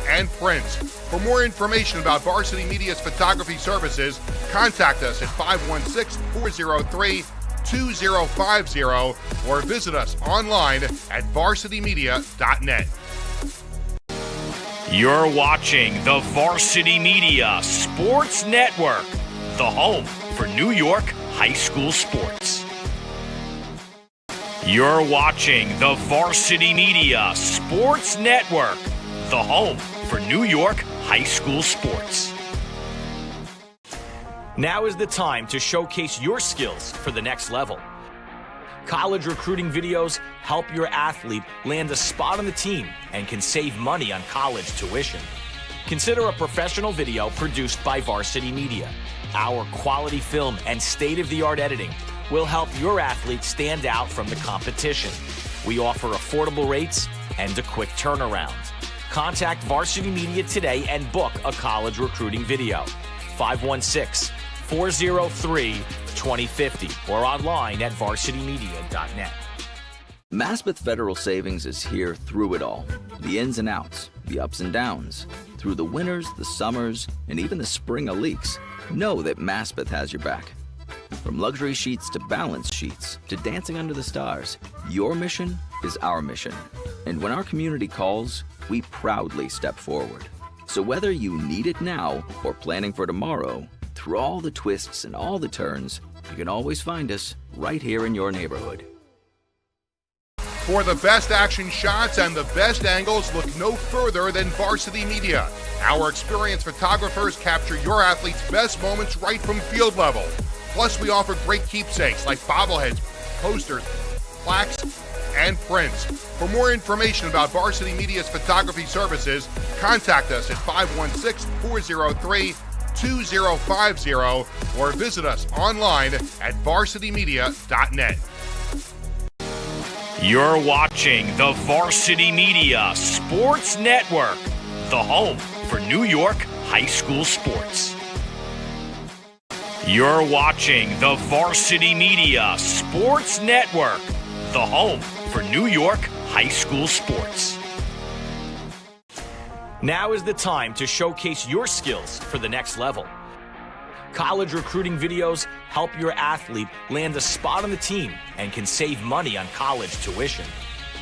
and prints. For more information about Varsity Media's photography services, contact us at 516-403-2050 or visit us online at varsitymedia.net. You're watching the Varsity Media Sports Network, the home for New York high school sports. You're watching the Varsity Media Sports Network, the home for New York high school sports. Now is the time to showcase your skills for the next level. College recruiting videos help your athlete land a spot on the team and can save money on college tuition. Consider a professional video produced by Varsity Media. Our quality film and state-of-the-art editing will help your athlete stand out from the competition. We offer affordable rates and a quick turnaround. Contact Varsity Media today and book a college recruiting video. 516-403-2050 or online at varsitymedia.net. Maspeth Federal Savings is here through it all. The ins and outs, the ups and downs. Through the winters, the summers, and even the spring of leaks. Know that Maspeth has your back. From luxury sheets to balance sheets to dancing under the stars, your mission is our mission. And when our community calls, we proudly step forward. So whether you need it now or planning for tomorrow, through all the twists and all the turns, you can always find us right here in your neighborhood. For the best action shots and the best angles, look no further than Varsity Media. Our experienced photographers capture your athletes' best moments right from field level. Plus, we offer great keepsakes like bobbleheads, posters, plaques, and prints. For more information about Varsity Media's photography services, contact us at 516-403-2050 or visit us online at varsitymedia.net. You're watching the Varsity Media Sports Network, the home for New York high school sports. You're watching the Varsity Media Sports Network, the home for New York high school sports. Now is the time to showcase your skills for the next level. College recruiting videos help your athlete land a spot on the team and can save money on college tuition.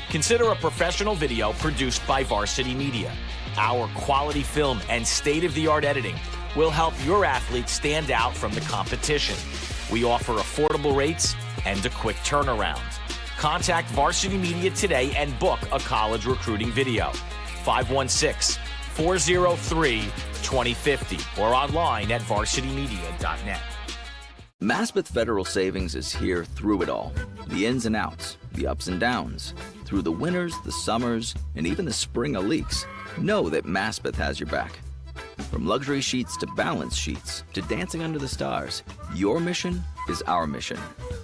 Consider a professional video produced by Varsity Media. Our quality film and state-of-the-art editing will help your athlete stand out from the competition. We offer affordable rates and a quick turnaround. Contact Varsity Media today and book a college recruiting video. 516-403-2050 or online at varsitymedia.net. Maspeth Federal Savings is here through it all. The ins and outs, the ups and downs. Through the winters, the summers, and even the spring of leaks. Know that Maspeth has your back. From luxury sheets to balance sheets to dancing under the stars, your mission is our mission.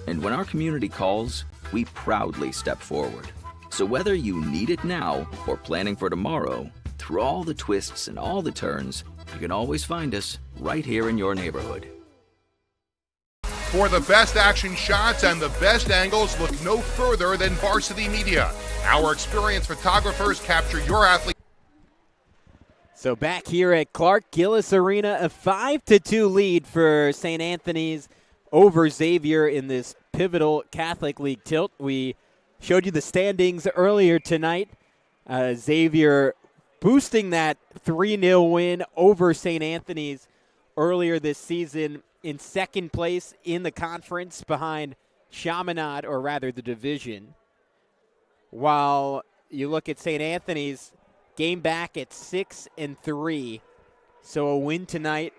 And when our community calls, we proudly step forward. So whether you need it now or planning for tomorrow, through all the twists and all the turns, you can always find us right here in your neighborhood. For the best action shots and the best angles, look no further than Varsity Media. Our experienced photographers capture your athlete. So back here at Clark Gillis Arena, a 5-2 lead for St. Anthony's over Xavier in this pivotal Catholic League tilt. We showed you the standings earlier tonight. Xavier boosting that 3-0 win over St. Anthony's earlier this season, in second place in the conference behind Chaminade, or rather the division. While you look at St. Anthony's, game back at 6-3. So a win tonight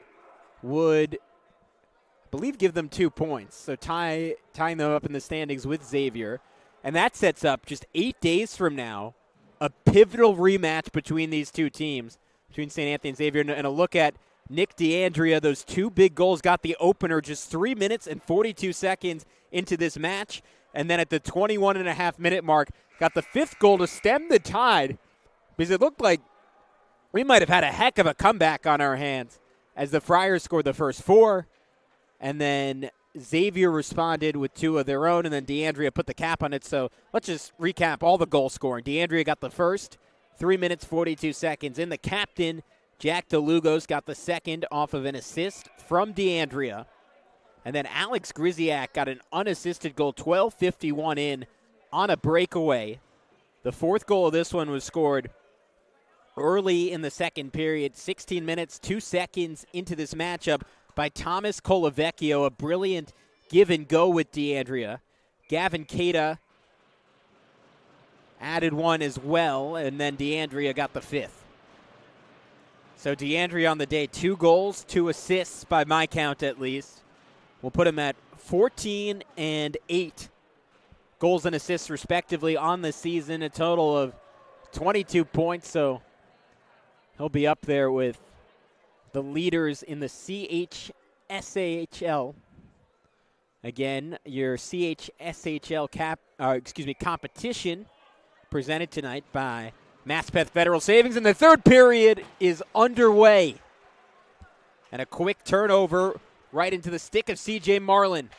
would, I believe, give them 2 points. So tying them up in the standings with Xavier. And that sets up, just 8 days from now, a pivotal rematch between these two teams, between St. Anthony and Xavier. And a look at Nick DeAndrea. Those two big goals got the opener just 3 minutes and 42 seconds into this match. And then at the 21.5-minute mark, got the fifth goal to stem the tide, because it looked like we might have had a heck of a comeback on our hands as the Friars scored the first 4. And then Xavier responded with 2 of their own, and then DeAndrea put the cap on it. So let's just recap all the goal scoring. DeAndrea got the first, 3 minutes, 42 seconds. And the captain, Jack DeLugos, got the second off of an assist from DeAndrea. And then Alex Griziak got an unassisted goal, 12:51 in on a breakaway. The fourth goal of this one was scored early in the second period, 16 minutes, 2 seconds into this matchup, by Thomas Colavecchio, a brilliant give and go with DeAndrea. Gavin Keita added one as well, and then DeAndrea got the fifth. So DeAndrea on the day, 2 goals, 2 assists by my count at least. We'll put him at 14 and 8 goals and assists respectively on the season, a total of 22 points. So he'll be up there with the leaders in the CHSAHL. Again, your CHSHL competition presented tonight by Maspeth Federal Savings, and the third period is underway. And a quick turnover right into the stick of C.J. Marlin.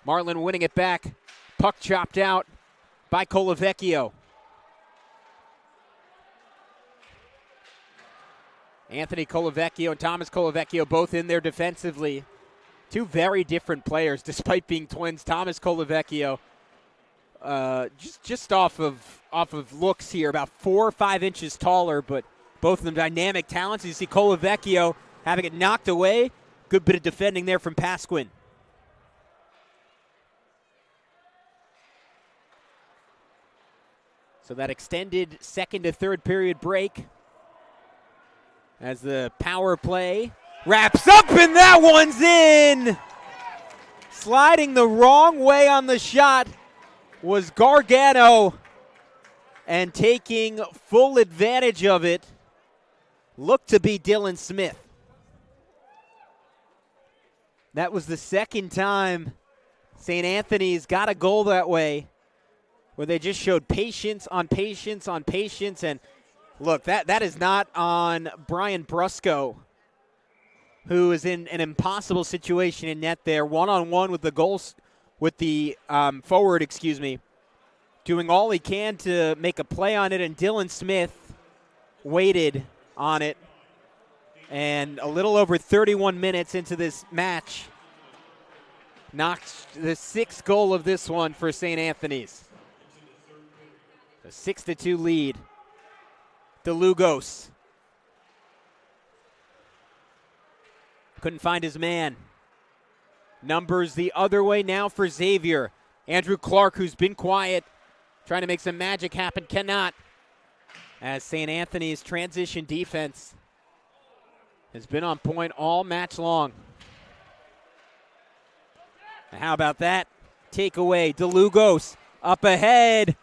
Marlin winning it back. Puck chopped out by Colavecchio. Anthony Colavecchio and Thomas Colavecchio both in there defensively. Two very different players despite being twins. Thomas Colavecchio just off of looks here, about 4 or 5 inches taller, but both of them dynamic talents. You see Colavecchio having it knocked away. Good bit of defending there from Pasquin. So that extended second to third period break as the power play wraps up, and that one's in! Sliding the wrong way on the shot was Gargano, and taking full advantage of it looked to be Dylan Smith. That was the second time St. Anthony's got a goal that way, where they just showed patience on patience on patience. And look, that is not on Brian Brusco, who is in an impossible situation in net there, one-on-one with the goals, with the forward, doing all he can to make a play on it. And Dylan Smith waited on it. And a little over 31 minutes into this match, knocked the 6th goal of this one for St. Anthony's. A 6-2 lead. DeLugos couldn't find his man. Numbers the other way now for Xavier. Andrew Clark, who's been quiet, trying to make some magic happen, cannot. As St. Anthony's transition defense has been on point all match long. How about that takeaway? DeLugos up ahead.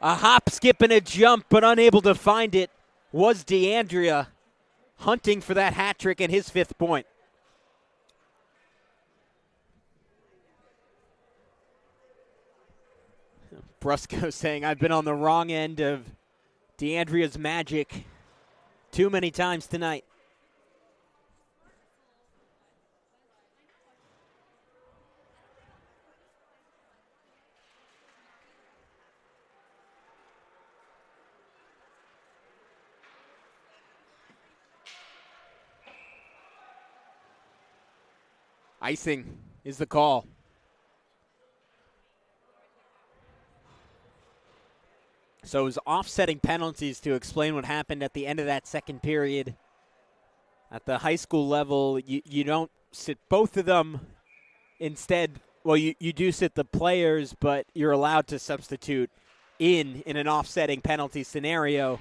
A hop, skip, and a jump, but unable to find it was DeAndrea, hunting for that hat trick and his 5th point. Brusco saying, I've been on the wrong end of DeAndrea's magic too many times tonight. Icing is the call. So it was offsetting penalties to explain what happened at the end of that second period. At the high school level, you don't sit both of them. Instead, well, you do sit the players, but you're allowed to substitute in an offsetting penalty scenario.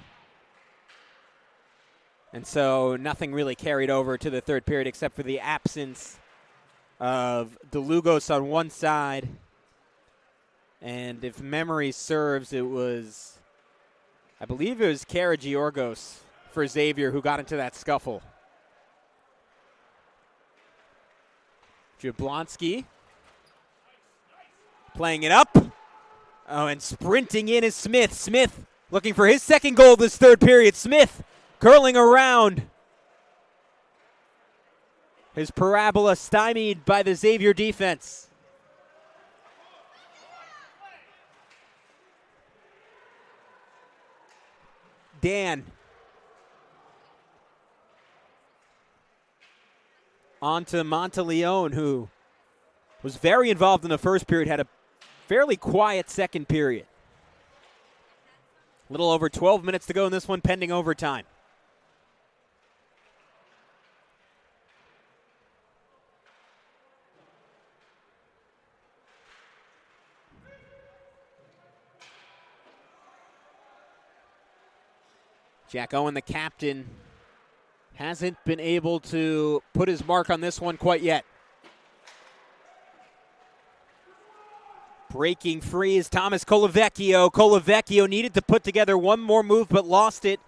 And so nothing really carried over to the third period except for the absence of DeLugos on one side. And if memory serves, it was, I believe it was Karagiorgos for Xavier who got into that scuffle. Jablonski playing it up. Oh, and sprinting in is Smith. Smith looking for his second goal this third period. Smith curling around. His parabola stymied by the Xavier defense. Dan. On to Monteleone, who was very involved in the first period, had a fairly quiet second period. A little over 12 minutes to go in this one, pending overtime. Jack Owen, the captain, hasn't been able to put his mark on this one quite yet. Breaking free is Thomas Colavecchio. Colavecchio needed to put together one more move but lost it.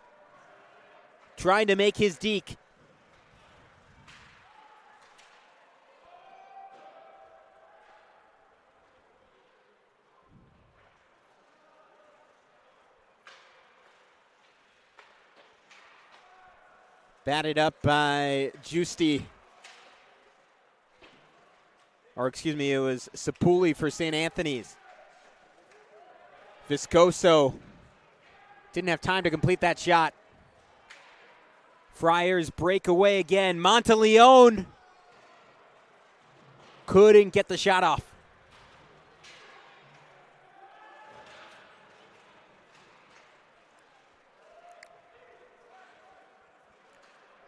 Trying to make his deke. Batted up by Giusti. Or excuse me, it was Sapuli for St. Anthony's. Viscoso didn't have time to complete that shot. Friars break away again. Monteleone couldn't get the shot off.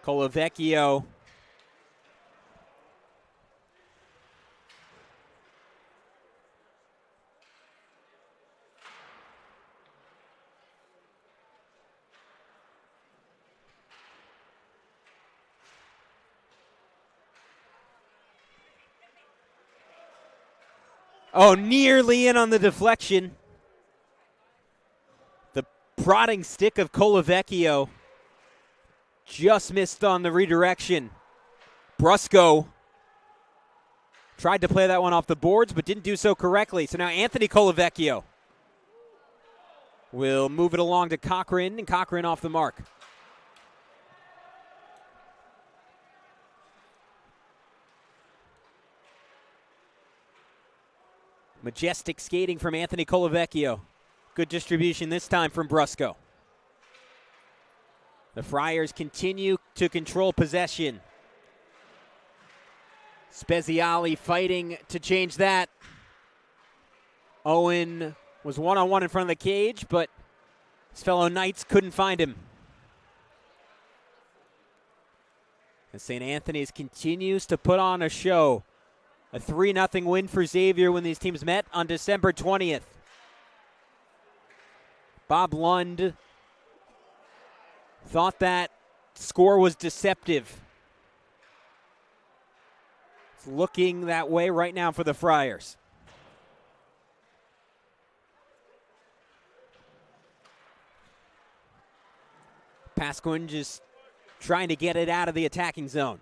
Colavecchio. Oh, nearly in on the deflection. The prodding stick of Colavecchio just missed on the redirection. Brusco tried to play that one off the boards, but didn't do so correctly. So now Anthony Colavecchio will move it along to Cochran, and Cochran off the mark. Majestic skating from Anthony Colavecchio. Good distribution this time from Brusco. The Friars continue to control possession. Speziali fighting to change that. Owen was one-on-one in front of the cage, but his fellow Knights couldn't find him. And St. Anthony's continues to put on a show. A 3-0 win for Xavier when these teams met on December 20th. Bob Lund thought that score was deceptive. It's looking that way right now for the Friars. Pasquin just trying to get it out of the attacking zone.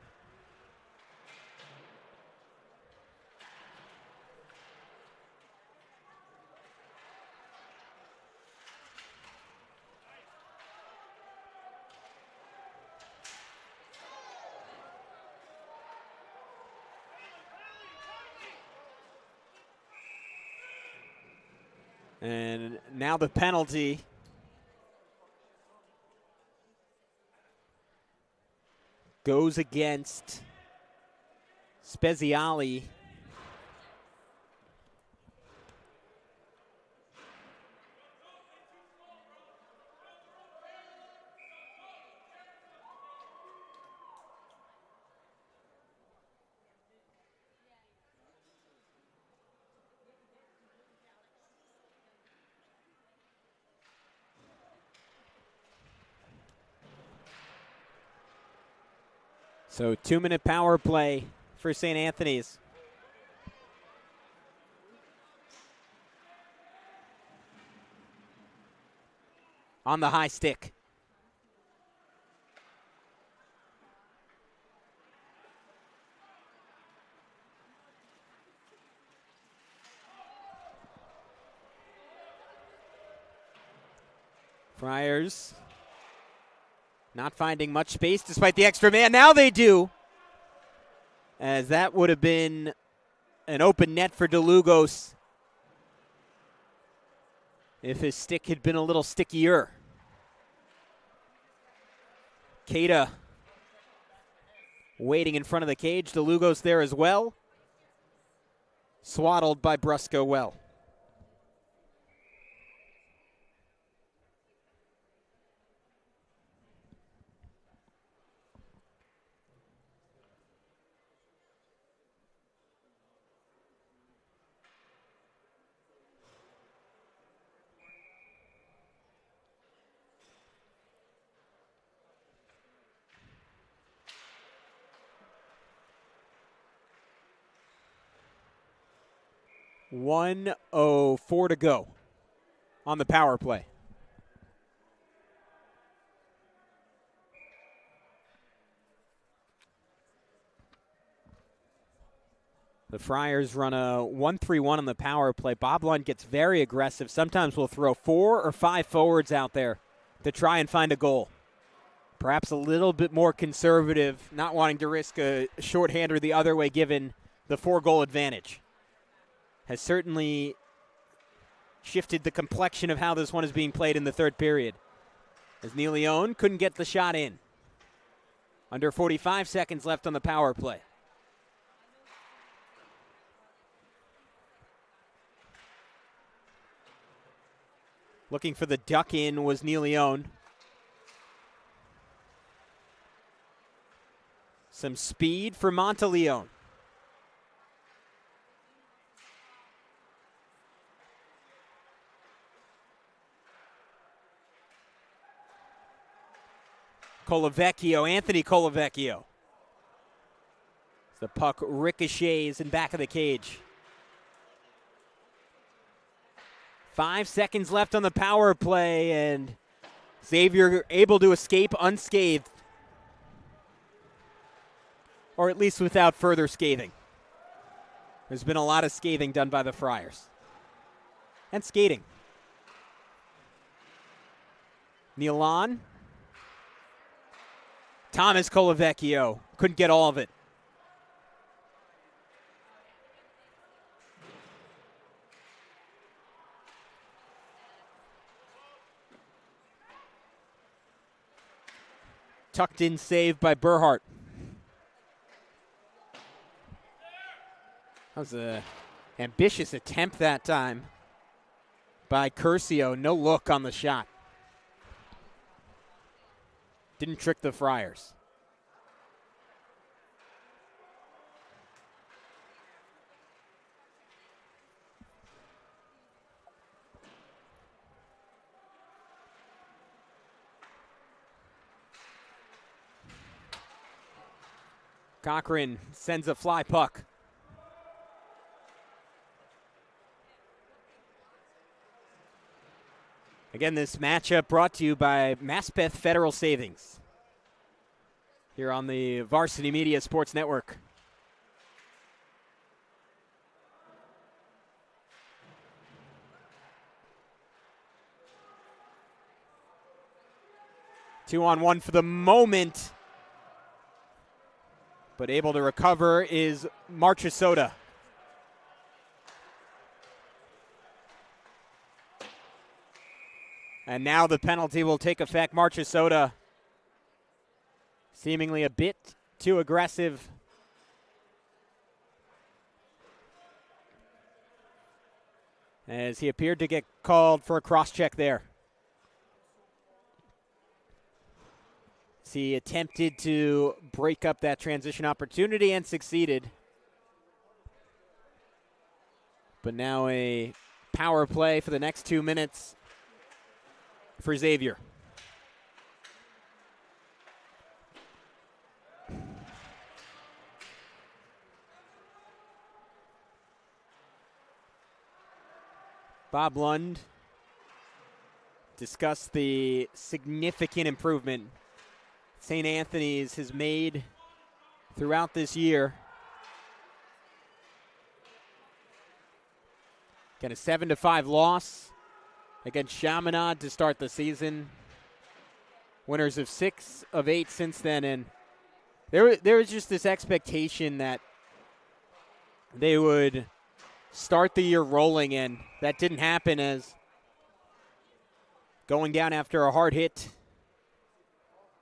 And now the penalty. Goes against Speziali. So 2-minute power play for St. Anthony's. On the high stick. Friars not finding much space despite the extra man. Now they do, as that would have been an open net for DeLugos if his stick had been a little stickier. Keita waiting in front of the cage. DeLugos there as well. Swaddled by Brusco well. .104 to go on the power play. The Friars run a 1-3-1 on the power play. Bob Lund gets very aggressive. Sometimes we'll throw 4 or 5 forwards out there to try and find a goal. Perhaps a little bit more conservative, not wanting to risk a shorthander the other way given the 4-goal advantage. Has certainly shifted the complexion of how this one is being played in the third period. As Neil Leone couldn't get the shot in. Under 45 seconds left on the power play. Looking for the duck in was Neil Leone. Some speed for Monteleone. Colavecchio, Anthony Colavecchio. The puck ricochets in back of the cage. 5 seconds left on the power play, and Xavier able to escape unscathed. Or at least without further scathing. There's been a lot of scathing done by the Friars. And skating. Milan. Thomas Colavecchio couldn't get all of it. Tucked in save by Burhart. That was an ambitious attempt that time by Curcio. No look on the shot. Didn't trick the Friars. Cochran sends a fly puck. Again, this matchup brought to you by Maspeth Federal Savings here on the Varsity Media Sports Network. Two-on-one for the moment, but able to recover is Marchesota. And now the penalty will take effect. Marchesota seemingly a bit too aggressive as he appeared to get called for a cross-check there. He attempted to break up that transition opportunity and succeeded. But now a power play for the next 2 minutes for Xavier. Bob Lund discussed the significant improvement St. Anthony's has made throughout this year. Again, a 7-5 loss against Chaminade to start the season. Winners of 6 of 8 since then, and there was just this expectation that they would start the year rolling, and that didn't happen, as going down after a hard hit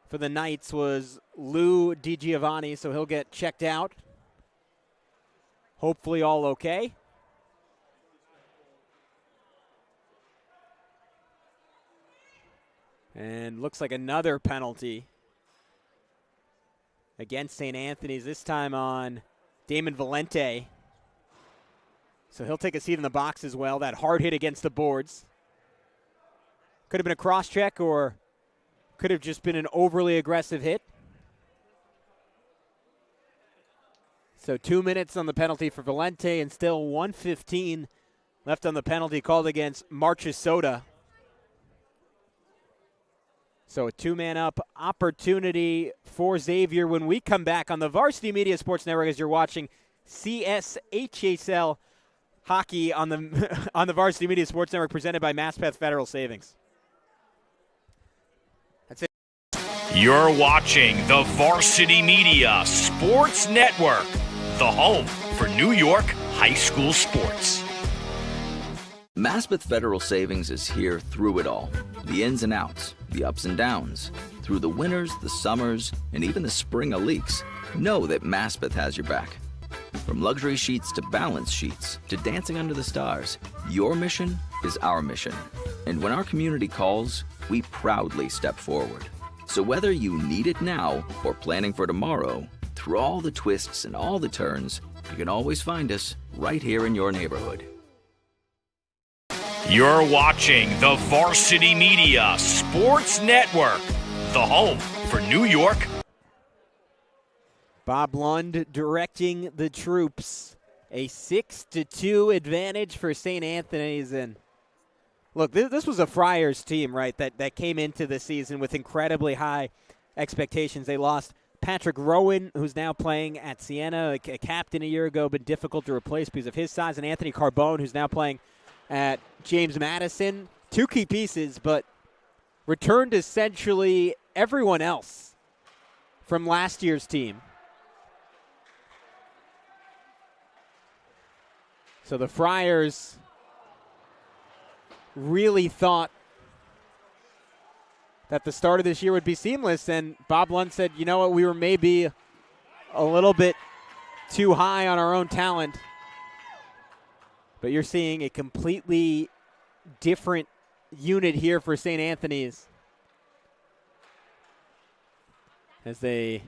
for the Knights was Lou DiGiovanni, so he'll get checked out. Hopefully all okay. And looks like another penalty against St. Anthony's, this time on Damon Valente. So he'll take a seat in the box as well. That hard hit against the boards. Could have been a cross-check, or could have just been an overly aggressive hit. So 2 minutes on the penalty for Valente, and still 1:15 left on the penalty called against Marchesota. So a two-man up opportunity for Xavier when we come back on the Varsity Media Sports Network, as you're watching CSHSL hockey on the on the Varsity Media Sports Network, presented by Maspeth Federal Savings. That's it. You're watching the Varsity Media Sports Network, the home for New York high school sports. Maspeth Federal Savings is here through it all. The ins and outs, the ups and downs. Through the winters, the summers, and even the spring leaks. Know that Maspeth has your back. From luxury sheets to balance sheets to dancing under the stars, your mission is our mission. And when our community calls, we proudly step forward. So whether you need it now or planning for tomorrow, through all the twists and all the turns, you can always find us right here in your neighborhood. You're watching the Varsity Media Sports Network, the home for New York. Bob Lund directing the troops. A 6-2 advantage for St. Anthony's. And look, this was a Friars team, right, that came into the season with incredibly high expectations. They lost Patrick Rowan, who's now playing at Siena, a captain a year ago, but difficult to replace because of his size, and Anthony Carbone, who's now playing at James Madison. Two key pieces, but returned essentially everyone else from last year's team. So the Friars really thought that the start of this year would be seamless, and Bob Lund said, you know what, we were maybe a little bit too high on our own talent. But you're seeing a completely different unit here for St. Anthony's as they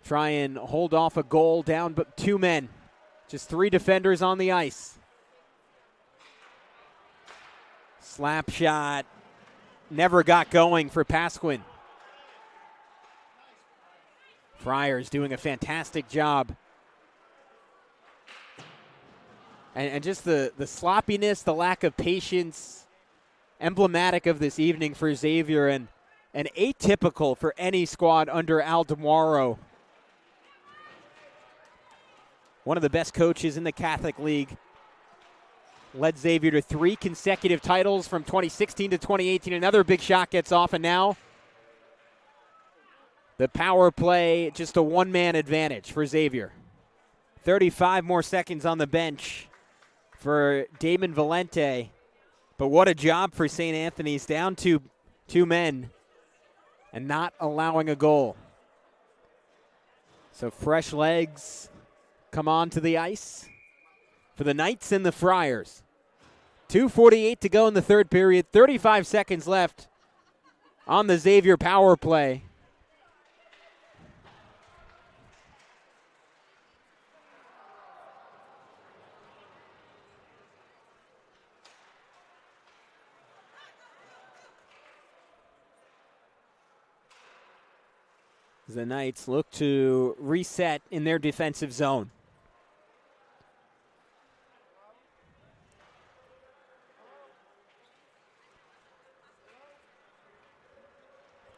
try and hold off a goal down, but 2 men. Just 3 defenders on the ice. Slap shot never got going for Pasquin. Friars doing a fantastic job. And just the sloppiness, the lack of patience, emblematic of this evening for Xavier, and atypical for any squad under Al DeMauro. One of the best coaches in the Catholic League. Led Xavier to 3 consecutive titles from 2016 to 2018. Another big shot gets off, and now the power play, just a one-man advantage for Xavier. 35 more seconds on the bench for Damon Valente. But what a job for St. Anthony's, down to 2 men and not allowing a goal. So fresh legs come onto the ice for the Knights and the Friars. 2:48 to go in the third period. 35 seconds left on the Xavier power play. The Knights look to reset in their defensive zone.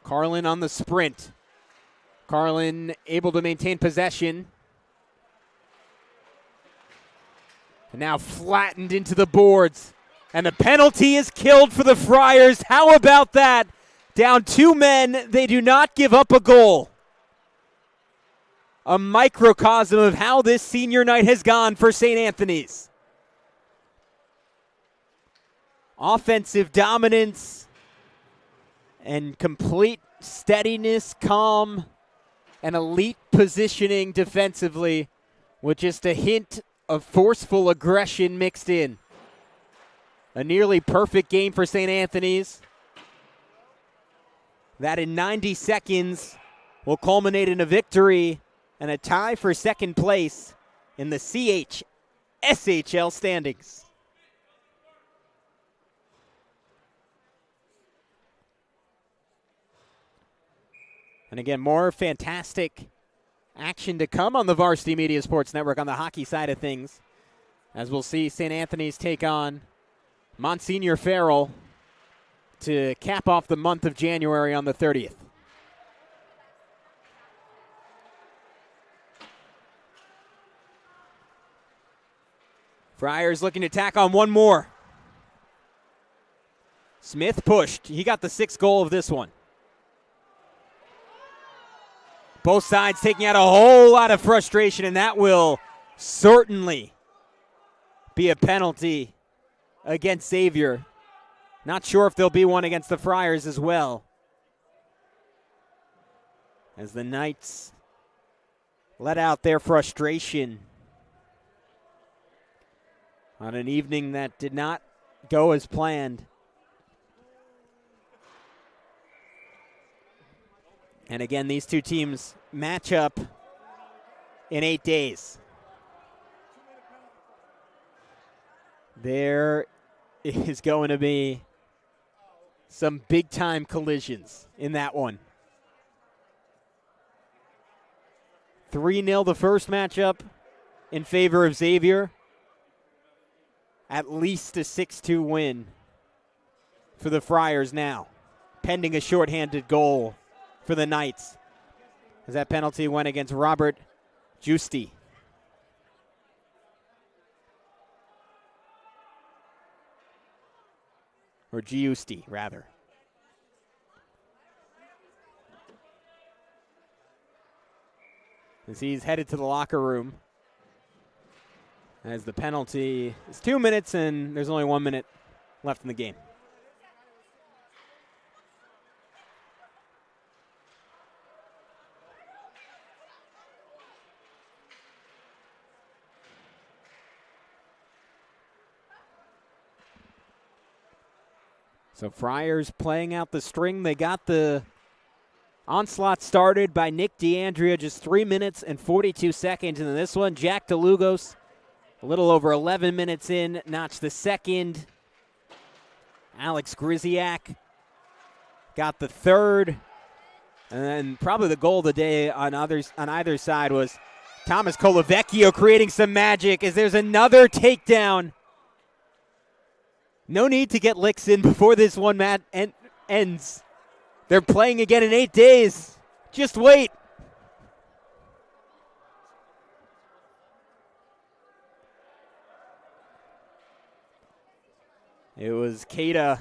Carlin on the sprint. Carlin able to maintain possession. And now flattened into the boards. And the penalty is killed for the Friars. How about that? Down 2 men, they do not give up a goal. A microcosm of how this senior night has gone for St. Anthony's. Offensive dominance and complete steadiness, calm, and elite positioning defensively with just a hint of forceful aggression mixed in. A nearly perfect game for St. Anthony's. That in 90 seconds will culminate in a victory and a tie for second place in the CHSHL standings. And again, more fantastic action to come on the Varsity Media Sports Network on the hockey side of things, as we'll see St. Anthony's take on Monsignor Farrell to cap off the month of January on the 30th. Friars looking to tack on one more. Smith pushed. He got the 6th goal of this one. Both sides taking out a whole lot of frustration, and that will certainly be a penalty against Xavier. Not sure if there'll be one against the Friars as well, as the Knights let out their frustration on an evening that did not go as planned. And again, these two teams match up in 8 days. There is going to be some big-time collisions in that one. 3-0 the first matchup in favor of Xavier. At least a 6-2 win for the Friars now, pending a shorthanded goal for the Knights, as that penalty went against Robert Giusti. Or Giusti, rather. As he's headed to the locker room, as the penalty is 2 minutes and there's only 1 minute left in the game. So Friars playing out the string. They got the onslaught started by Nick DeAndrea, just 3 minutes and 42 seconds into this one. Jack DeLugos, a little over 11 minutes in, notched the second. Alex Griziak got the third. And then probably the goal of the day on either side was Thomas Colavecchio creating some magic as there's another takedown. No need to get licks in before this one ends. They're playing again in 8 days. Just wait. It was Keita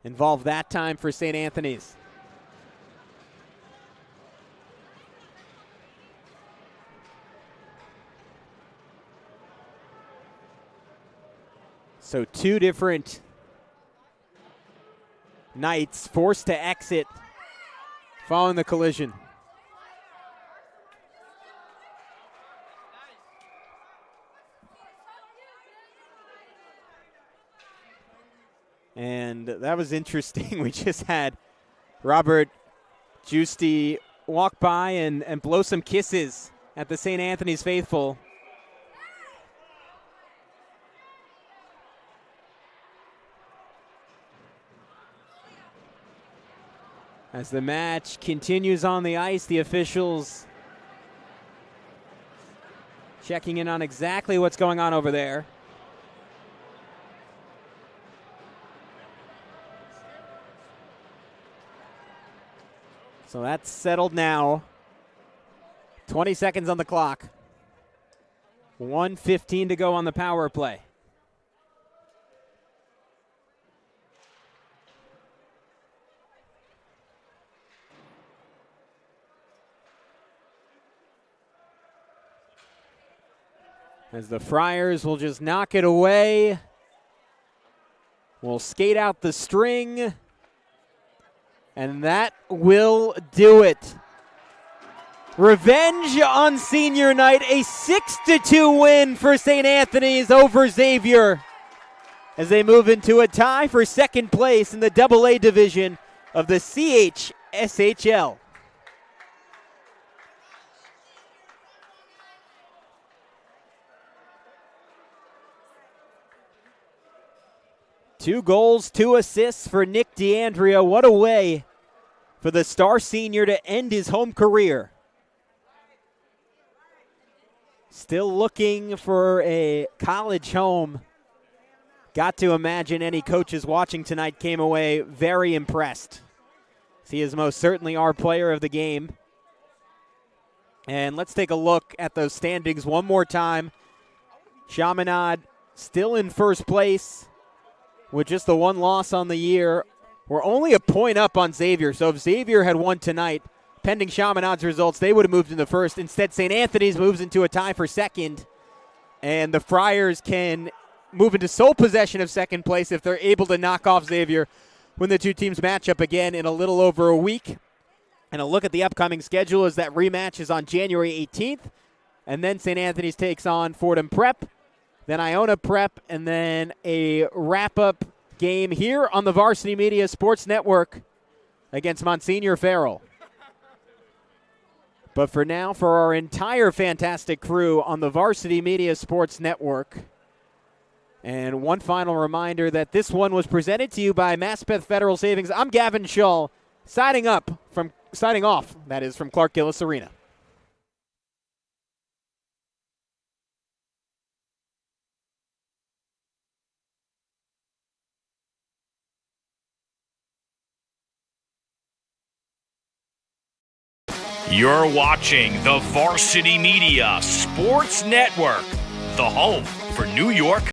involved that time for St. Anthony's. So two different Knights forced to exit following the collision. And that was interesting. We just had Robert Giusti walk by and blow some kisses at the St. Anthony's faithful. As the match continues on the ice, the officials checking in on exactly what's going on over there. So that's settled now. 20 seconds on the clock. 1:15 to go on the power play. As the Friars will just knock it away. We'll skate out the string. And that will do it. Revenge on senior night. A 6-2 win for St. Anthony's over Xavier as they move into a tie for second place in the AA division of the CHSHL. Two goals, 2 assists for Nick D'Andrea. What a way for the star senior to end his home career. Still looking for a college home. Got to imagine any coaches watching tonight came away very impressed. He is most certainly our player of the game. And let's take a look at those standings one more time. Chaminade still in first place with just the one loss on the year. We're only a point up on Xavier, so if Xavier had won tonight, pending Chaminade's results, they would have moved into first. Instead, St. Anthony's moves into a tie for second, and the Friars can move into sole possession of second place if they're able to knock off Xavier when the two teams match up again in a little over a week. And a look at the upcoming schedule is that rematch is on January 18th, and then St. Anthony's takes on Fordham Prep, then Iona Prep, and then a wrap-up game here on the Varsity Media Sports Network against Monsignor Farrell. But for now, for our entire fantastic crew on the Varsity Media Sports Network, and one final reminder that this one was presented to you by Maspeth Federal Savings. I'm Gavin Shull, signing off from Clark Gillis Arena. You're watching the Varsity Media Sports Network, the home for New York